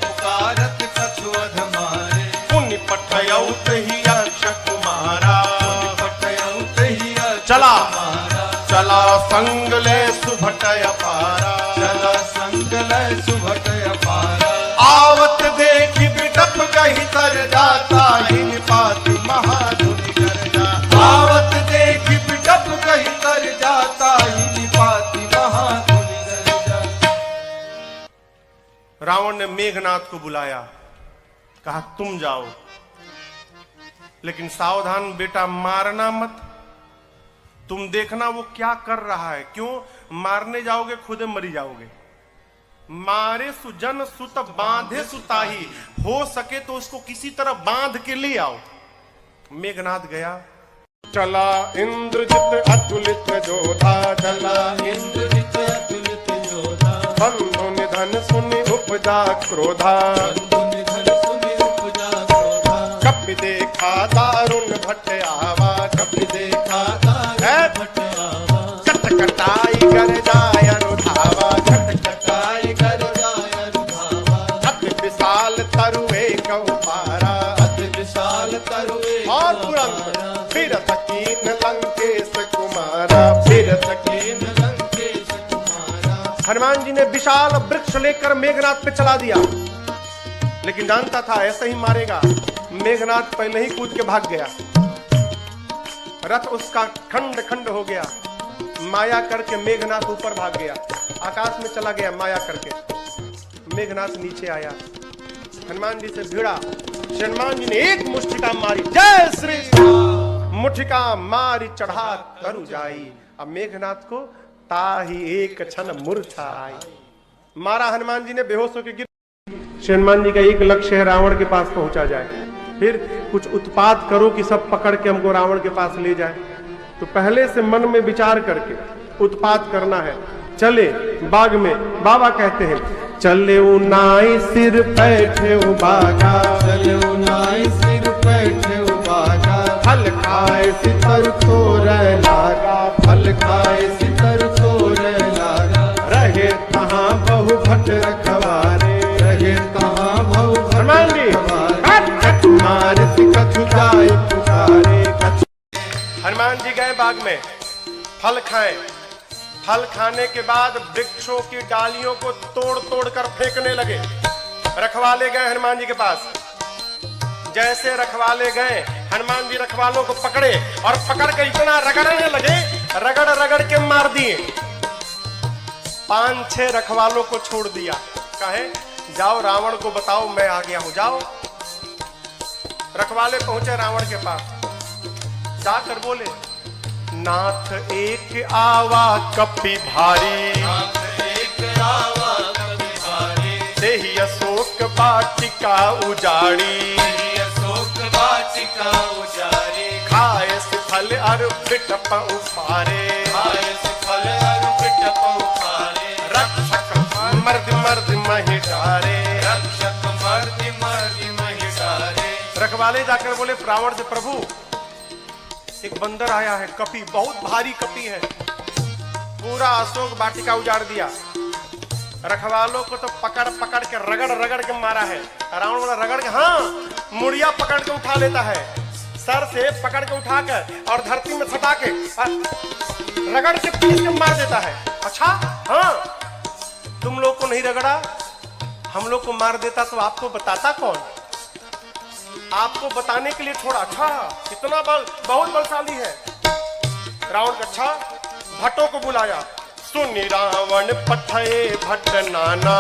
पुकारत कछु अध मारे। पुनि पठयौ तहि यक्ष कुमारा, पठयौ तहि यक्ष चला कुमारा। चला संग ले सुभटय पारा, चला संग लय सुभटय पारा। आवत देखि बिटप कहि तर जाता, हिन पाति महाधुनि कर जाता। आवत देखि बिटप कहि तर जाता, हिनि पाति महाधुनि कर जाता। रावण ने मेघनाथ को बुलाया, कहा तुम जाओ, लेकिन सावधान बेटा, मारना मत। तुम देखना वो क्या कर रहा है। क्यों मारने जाओगे, खुद मरी जाओगे। मारे सुजन सुत बांधे सुताही, हो सके तो उसको किसी तरह बांध के ले आओ। मेघनाथ गया, चला इंद्रजित अतुलित जोधा, चला इंद्रजित अतुलित योधा, बंधु निधन सुनि उपजा क्रोधा, कपि देखा दारुण भट्ट आवा, कपि देखा दारुण भट्ट आवा, कटकटाई कर जाय अनुधावा, कटकटाई कर जाय अनुधावा, अति विशाल तरुए कहु पारा, अति विशाल तरुए और तुरंत फिर सकीन लंकेश कुमारा, फिर सकीन लंकेश कुमारा। हनुमान जी ने विशाल वृक्ष लेकर मेघनाथ पे चला दिया, लेकिन जानता था ऐसे ही मारेगा। मेघनाथ पहले ही कूद के भाग गया, रथ उसका खंड खंड हो गया। माया करके मेघनाथ ऊपर भाग गया, आकाश में चला गया माया करके। मेघनाथ नीचे आया, हनुमान जी से भिड़ा। हनुमान जी ने एक मुष्टिका मारी, जय श्री राम, मुष्टिका मारी चढ़ा तरु जाई। अब मेघनाथ को ताही एक क्षण मूर्छा आई। मारा हनुमान जी ने, बेहोश होकर गिर। हनुमान जी का एक लक्ष्य है, रावण के पास पहुंचा जाए। फिर कुछ उत्पात करो कि सब पकड़ के हमको रावण के पास ले जाए। तो पहले से मन में विचार करके उत्पात करना है। चले बाग में, बाबा कहते हैं चले नाई सिर बैठे बागा, चले नाई सिर बैठे बागा, फल खाए सितर तोर लागा, फल खाए सितर तोर लागा, रहे तहाँ बहु भट रखवारे, रहे तहाँ बहु हनुमान जी कछुताई पुकारे। हनुमान जी गए बाग में, फल खाए। फल खाने के बाद वृक्षों की डालियों को तोड़ तोड़ कर फेंकने लगे। रखवाले गए हनुमान जी के पास। जैसे रखवाले गए, हनुमान जी रखवालों को पकड़े और पकड़ कर इतना रगड़ने लगे, रगड़ रगड़ के मार दिए। 5-6 रखवालों को छोड़ दिया, कहे जाओ रावण को बताओ मैं आ गया हूं, जाओ। रखवाले पहुंचे रावण के पास, जाकर बोले नाथ एक आवा कपि भारी, नाथ एक आवा कपि भारी, देहि अशोक वाटिका उजाड़ी, देहि अशोक वाटिका उजाड़ी, खाए फल अरु बिटप उफारे, खाए फल अरु बिटप उफारे, रक्षक मर्द मर्द महि डारे, रक्षक मर्द मर्द महि डारे। रखवाले जाकर बोले रावण से, प्रभु एक बंदर आया है, कपि, बहुत भारी कपि है, पूरा अशोक वाटिका उजाड़ दिया। रखवालों को तो पकड़ पकड़ के रगड़ रगड़ के मारा है। रावण बोला रगड़ के, हाँ, मुड़िया पकड़ के उठा लेता है, सर से पकड़ के उठाकर और धरती में सटा के रगड़ के पीस के मार देता है। अच्छा, हाँ, तुम लोग को नहीं रगड़ा, हम लोग को मार देता तो आपको बताता कौन? आपको बताने के लिए छोड़ा। अच्छा, इतना बल, बहुत बलशाली है। रावण का, अच्छा, भट्टों को बुलाया। सुनि रावण पठे भट्ट नाना,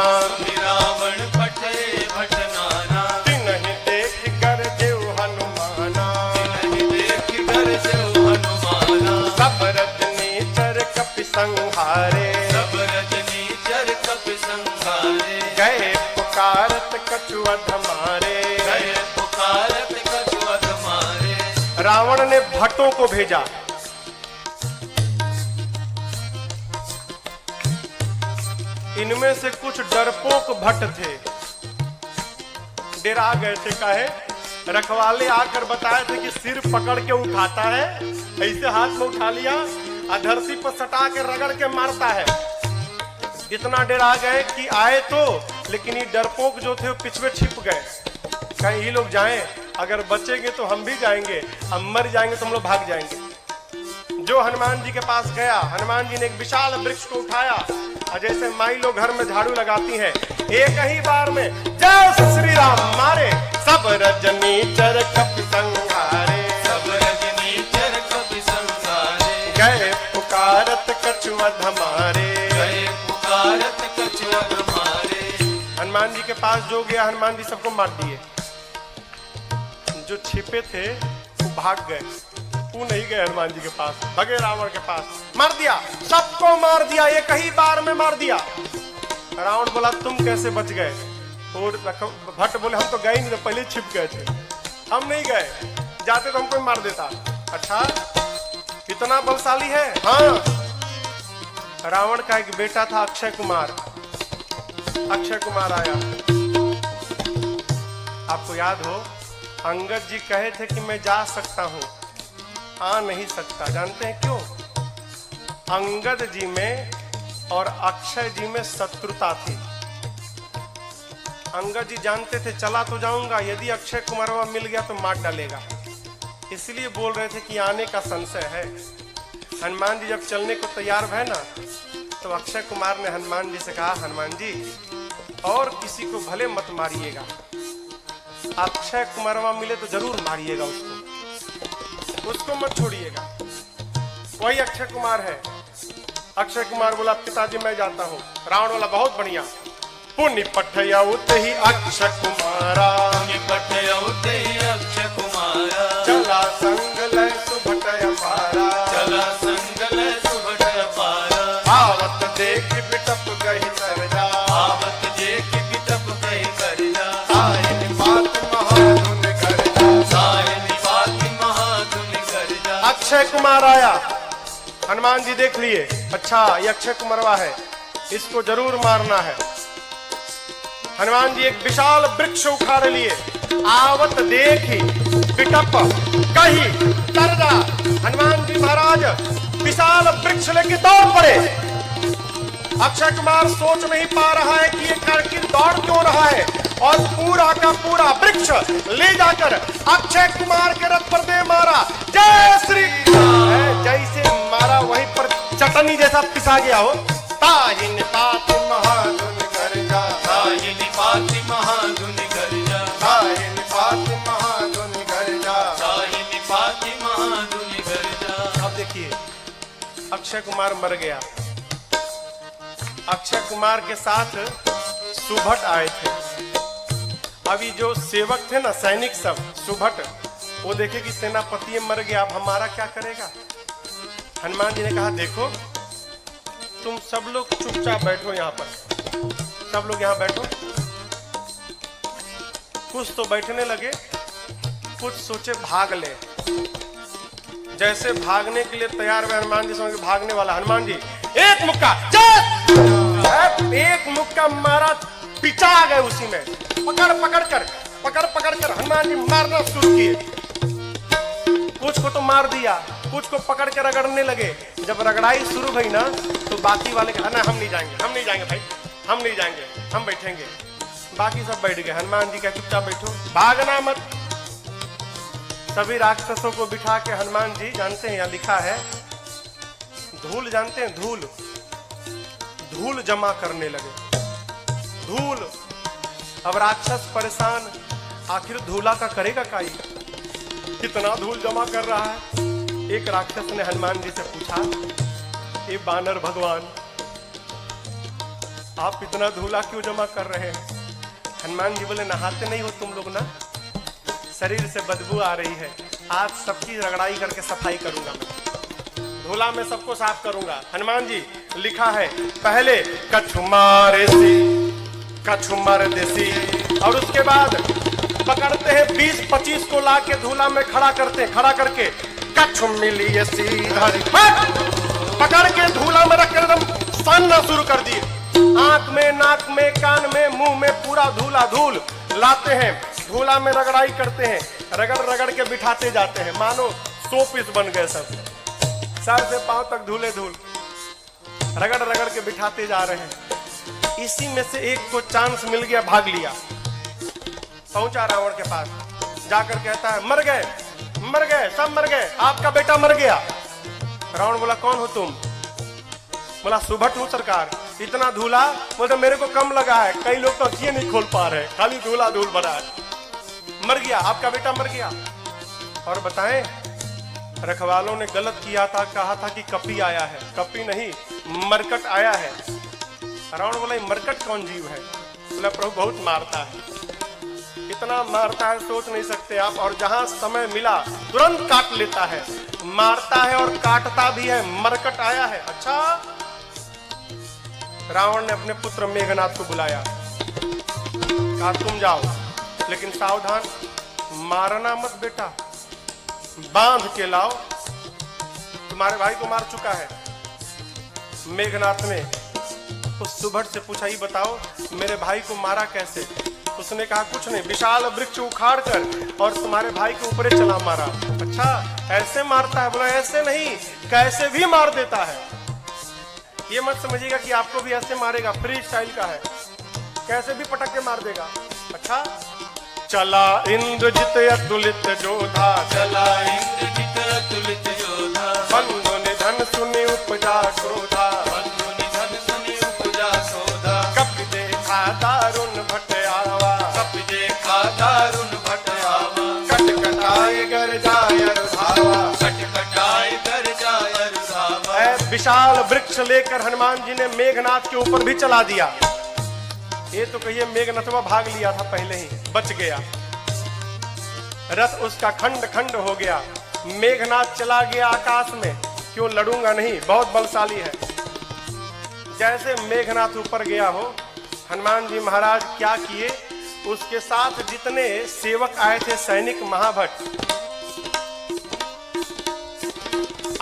रावण पठे भट्ट नाना, तिन्हि देख कर देव हनुमाना, तिन्हि देख कर देव हनुमाना, सब रजनीचर कपि संहारे, सब रजनीचर कपि संहारे, गए पुकारत कछुअध मारे, गए पुकारत कछुअध मारे। रावण ने भट्टों को भेजा। इनमें से कुछ डरपोक भट्ट थे, डरा गए थे। काहे? रखवाले आकर बताए थे कि सिर पकड़ के उठाता है, ऐसे हाथ में उठा लिया, धरती पर सटा के रगड़ के मारता है। इतना डरा गए कि आए तो, लेकिन ये डरपोक जो थे वो पिछवे छिप गए। कहीं ये लोग जाएं, अगर बचेंगे तो हम भी जाएंगे, हम मर जाएंगे तो हम लोग भाग जाएंगे। जो हनुमान जी के पास गया, हनुमान जी ने एक विशाल वृक्ष को उठाया और जैसे माई लोग घर में झाड़ू लगाती हैं, एक ही बार में जय श्री राम मारे। सब रजनीचर कपि संहारे, सब रजनीचर कपि संहारे, गए पुकारत कछुअध मारे, गए पुकारत कछुअध मारे। हनुमान जी के पास जो गया, हनुमान जी सबको मार दिए। जो छिपे थे वो भाग गए, वो नहीं गए हनुमान जी के पास, भगे रावण के पास, मार दिया, सबको मार दिया, एक ही बार में मार दिया। रावण बोला तुम कैसे बच गए? और भट्ट बोले हम तो गए नहीं, तो पहले छिप गए थे, हम नहीं गए, जाते तो हमको मार देता। अच्छा इतना बलशाली है? हाँ। रावण का एक बेटा था अक्षय कुमार, अक्षय कुमार आया। आपको याद हो अंगद जी कहे थे कि मैं जा सकता हूं, आ नहीं सकता। जानते हैं क्यों? अंगद जी में और अक्षय जी में शत्रुता थी। अंगद जी जानते थे चला तो जाऊंगा, यदि अक्षय कुमारवा मिल गया तो मार डालेगा, इसलिए बोल रहे थे कि आने का संशय है। हनुमान जी जब चलने को तैयार भय ना, तो अक्षय कुमार ने हनुमान जी से कहा हनुमान जी और किसी को भले मत मारिएगा, अक्षय कुमारवा मिले तो जरूर मारिएगा, उसको मत छोड़िएगा। वही अक्षय कुमार है। अक्षय कुमार बोला पिताजी मैं जाता हूँ। रावण बोला बहुत बढ़िया। पुण्य पठयाउत ही अक्षय कुमारा, पुण्य पठयाउत ही अक्षय कुमारा, चला संग लय सुभट अपारा, चला संग लय सुभट अपारा, आवत देख बिटप गहि सरजा, आवत देख बिटप गहि सरजा, सायन बात महाधुन करजा, सायन बात महाधुन करजा। अक्षय कुमार आया, हनुमान जी देख लिए, अच्छा ये अक्षय कुमारवा है, इसको जरूर मारना है। हनुमान जी एक विशाल वृक्ष उखाड़ लिए, आवत देखी बिटप कही तरजा। हनुमान जी महाराज विशाल वृक्ष लेके दौड़ पड़े। अक्षय कुमार सोच नहीं पा रहा है कि ये कारगिल दौड़ क्यों रहा है, और पूरा का पूरा वृक्ष ले जाकर अक्षय कुमार के रथ पर दे मारा। जय श्री राम। जैसे मारा वहीं पर चटनी जैसा पिसा गया हो। ताहिन पाति महाधुन करजा, ताहिन पाति महाधुन करजा, ताहिन पाति महाधुन करजा, ताहिन पाति महाधुन करजा। अब देखिए अक्षय कुमार मर गया। अक्षय कुमार के साथ सुभट आए थे। अभी जो सेवक थे ना, सैनिक सब, सुभट, वो देखे कि सेनापति मर गया, अब हमारा क्या करेगा। हनुमान जी ने कहा देखो तुम सब लोग चुपचाप बैठो, यहाँ पर सब लोग यहाँ बैठो। कुछ तो बैठने लगे, कुछ सोचे भाग ले। जैसे भागने के लिए तैयार हुए हनुमान जी, समझ भागने वाला। हनुमान जी एक मुक्का, एक मुक्का मारा, पिचा गए उसी में। पकड़ पकड़ कर हनुमान जी मारना शुरू किए। कुछ को तो मार दिया, कुछ को पकड़ के रगड़ने लगे। जब रगड़ाई शुरू हुई ना, तो बाकी वाले कहा ना हम नहीं जाएंगे, हम नहीं जाएंगे भाई, हम नहीं जाएंगे, हम बैठेंगे। बाकी सब बैठ गए। हनुमान जी का चुपचाप बैठो, भागना मत। सभी राक्षसों को बिठा के हनुमान जी, जानते हैं यहाँ लिखा है धूल, जानते हैं धूल, धूल जमा करने लगे। धूल, अब राक्षस परेशान, आखिर धूला का करेगा काई, कितना धूल जमा कर रहा है। एक राक्षस ने हनुमान जी से पूछा ये बानर भगवान आप इतना धूला क्यों जमा कर रहे हैं? हनुमान जी बोले नहाते नहीं हो तुम लोग ना, शरीर से बदबू आ रही है, आज सबकी रगड़ाई करके सफाई करूंगा मैं, धूला में सबको साफ करूंगा। हनुमान जी लिखा है पहले कछुमार देसी, और उसके बाद पकड़ते हैं 20-25 को लाके धूला में खड़ा करते हैं, खड़ा करके कछु मिली सीधा पकड़ के धूला में रख एकदम सानना शुरू कर दिए। आंख में, नाक में, कान में, मुंह में पूरा धूला धूल लाते हैं, धूला में रगड़ाई करते हैं, रगड़ रगड़ के बिठाते जाते हैं, मानो 100 पीस बन गए सब, सर से पांव तक धूले धूल, रगड़ रगड़ के बिठाते जा रहे हैं। इसी में से एक को चांस मिल गया, भाग लिया, पहुंचा रावण के पास, जाकर कहता है मर गए, मर गए, सब मर गए, आपका बेटा मर गया। रावण बोला कौन हो तुम? बोला सुभट हूं सरकार। इतना धूला? बोलते मेरे को कम लगा है, कई लोग तो अखियां नहीं खोल पा रहे, खाली धूला धूल भरा है। मर गया, आपका बेटा मर गया। और बताएं रखवालों ने गलत किया था, कहा था कि कपी आया है, कपी नहीं मरकट आया है। रावण बोला मरकट कौन जीव है? बोला प्रभु बहुत मारता है, इतना मारता है सोच नहीं सकते आप, और जहां समय मिला तुरंत काट लेता है, मारता है और काटता भी है, मरकट आया है। अच्छा, रावण ने अपने पुत्र मेघनाथ को बुलाया, कहा तुम जाओ, लेकिन सावधान, मारना मत बेटा, बांध के लाओ, तुम्हारे भाई को मार चुका है। मेघनाथ ने उस सुभट से पूछा, ही बताओ मेरे भाई को मारा कैसे? उसने कहा कुछ नहीं, विशाल वृक्ष उखाड़ कर और तुम्हारे भाई के ऊपर चला मारा। अच्छा, ऐसे मारता है? बोला ऐसे नहीं, कैसे भी मार देता है। ये मत समझिएगा कि आपको भी ऐसे मारेगा, फ्री स्टाइल का है, कैसे भी पटक के मार देगा। अच्छा, चला इंद्रजित अतुलित जोधा, चला इंद्रजित अतुलित योधा, बंधु निधन सुनि उपजा क्रोधा, बंधु निधन सुनि उपजा क्रोधा, कपि देखा दारुण भट आवा, कपि देखा दारुण भट आवा, कटकटाए गरजाय रुधावा, कटकटाए गरजाय रुधावा। विशाल वृक्ष लेकर हनुमान जी ने मेघनाथ के ऊपर भी चला दिया। ये तो कहिए मेघनाथवा भाग लिया था पहले ही, बच गया, रथ उसका खंड खंड हो गया। मेघनाथ चला गया आकाश में, क्यों लड़ूंगा नहीं, बहुत बलशाली है। जैसे मेघनाथ ऊपर गया हो, हनुमान जी महाराज क्या किए, उसके साथ जितने सेवक आए थे सैनिक महाभट।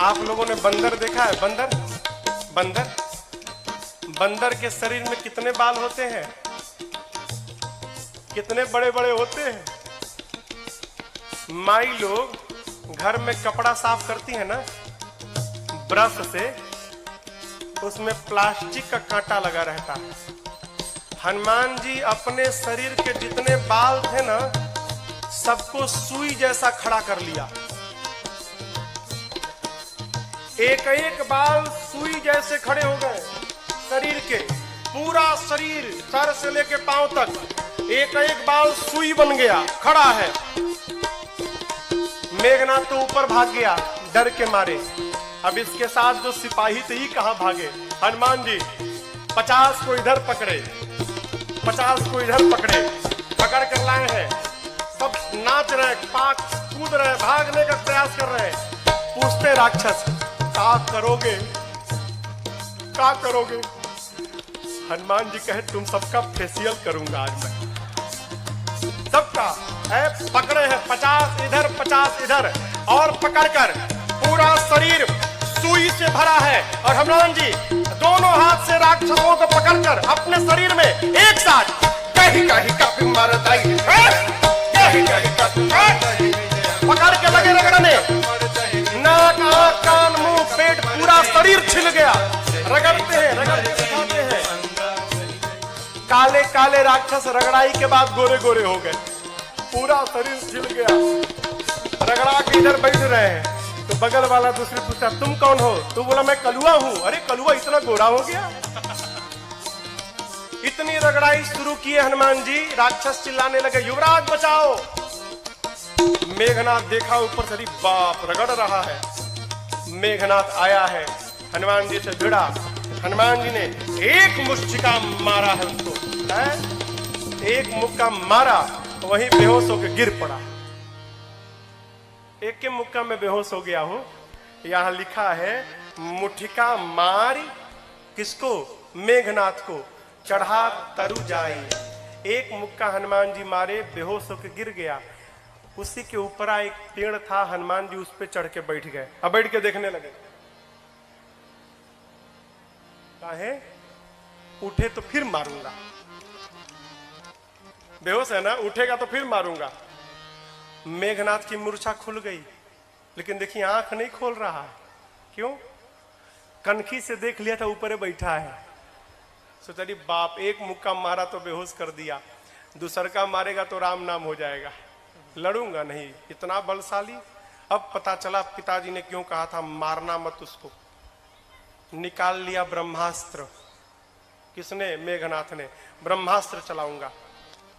आप लोगों ने बंदर देखा है? बंदर बंदर बंदर के शरीर में कितने बाल होते हैं, कितने बड़े बड़े होते हैं। माई लोग घर में कपड़ा साफ करती है ना ब्रश से, उसमें प्लास्टिक का कांटा लगा रहता है। हनुमान जी अपने शरीर के जितने बाल थे ना, सबको सुई जैसा खड़ा कर लिया। एक एक बाल सुई जैसे खड़े हो गए शरीर के, पूरा शरीर सर से लेके पांव तक एक एक बाल सुई बन गया, खड़ा है। मेघनाथ तो ऊपर भाग गया डर के मारे। अब इसके साथ जो सिपाही थे ही कहां भागे। हनुमान जी 50 को इधर पकड़े, 50 को इधर पकड़े, पकड़ कर लाए हैं। सब नाच रहे, पाक कूद रहे, भागने का प्रयास कर रहे हैं। पूछते राक्षस क्या करोगे, क्या करोगे? हनुमान जी कहे तुम सबका फेशियल करूंगा आज मैं, सबका। पकड़े हैं 50 इधर 50 इधर, और पकड़कर पूरा शरीर सुई से भरा है। और हनुमान जी दोनों हाथ से राक्षसों को पकड़कर अपने शरीर में एक साथ कहीं कहीं कपि मरदई, कहीं कहीं कपि मरदई पकड़ के लगे रगड़ने। नाक आंख कान मुंह पेट पूरा शरीर छिल गया। रगड़ते हैं, रगड़ते दिखाते हैं। काले काले राक्षस रगड़ाई के बाद गोरे गोरे हो गए, पूरा शरीर छिल गया। रगड़ा के इधर बैठ रहे हैं तो बगल वाला दूसरे पूछता तुम कौन हो? तू बोला मैं कलुआ हूं। अरे कलुआ इतना गोरा हो गया? इतनी रगड़ाई शुरू किए हनुमान जी, राक्षस चिल्लाने लगे युवराज बचाओ। मेघनाथ देखा ऊपर से, बाप रगड़ रहा है। मेघनाथ आया है, हनुमान जी से भिड़ा। हनुमान जी ने एक मुष्टिका मारा है उसको, एक मुक्का मारा, वहीं बेहोश होकर गिर पड़ा। एक के मुक्का में बेहोश हो गया हो। यहां लिखा है मुठिका मारी किसको? मेघनाथ को, चढ़ा तरु जाई। एक मुक्का हनुमान जी मारे, बेहोश होकर गिर गया। उसी के ऊपर एक पेड़ था, हनुमान जी उस पे चढ़ के बैठ गए। अब बैठ के देखने लगे, काहे? उठे तो फिर मारूंगा, बेहोश है ना, उठेगा तो फिर मारूंगा। मेघनाथ की मूर्छा खुल गई, लेकिन देखिए आंख नहीं खोल रहा। क्यों? कनखी से देख लिया था ऊपर बैठा है। सोचा बाप, एक मुक्का मारा तो बेहोश कर दिया, दूसर का मारेगा तो राम नाम हो जाएगा, लड़ूंगा नहीं, इतना बलशाली। अब पता चला पिताजी ने क्यों कहा था मारना मत उसको। निकाल लिया ब्रह्मास्त्र। किसने? मेघनाथ ने। ब्रह्मास्त्र चलाऊंगा।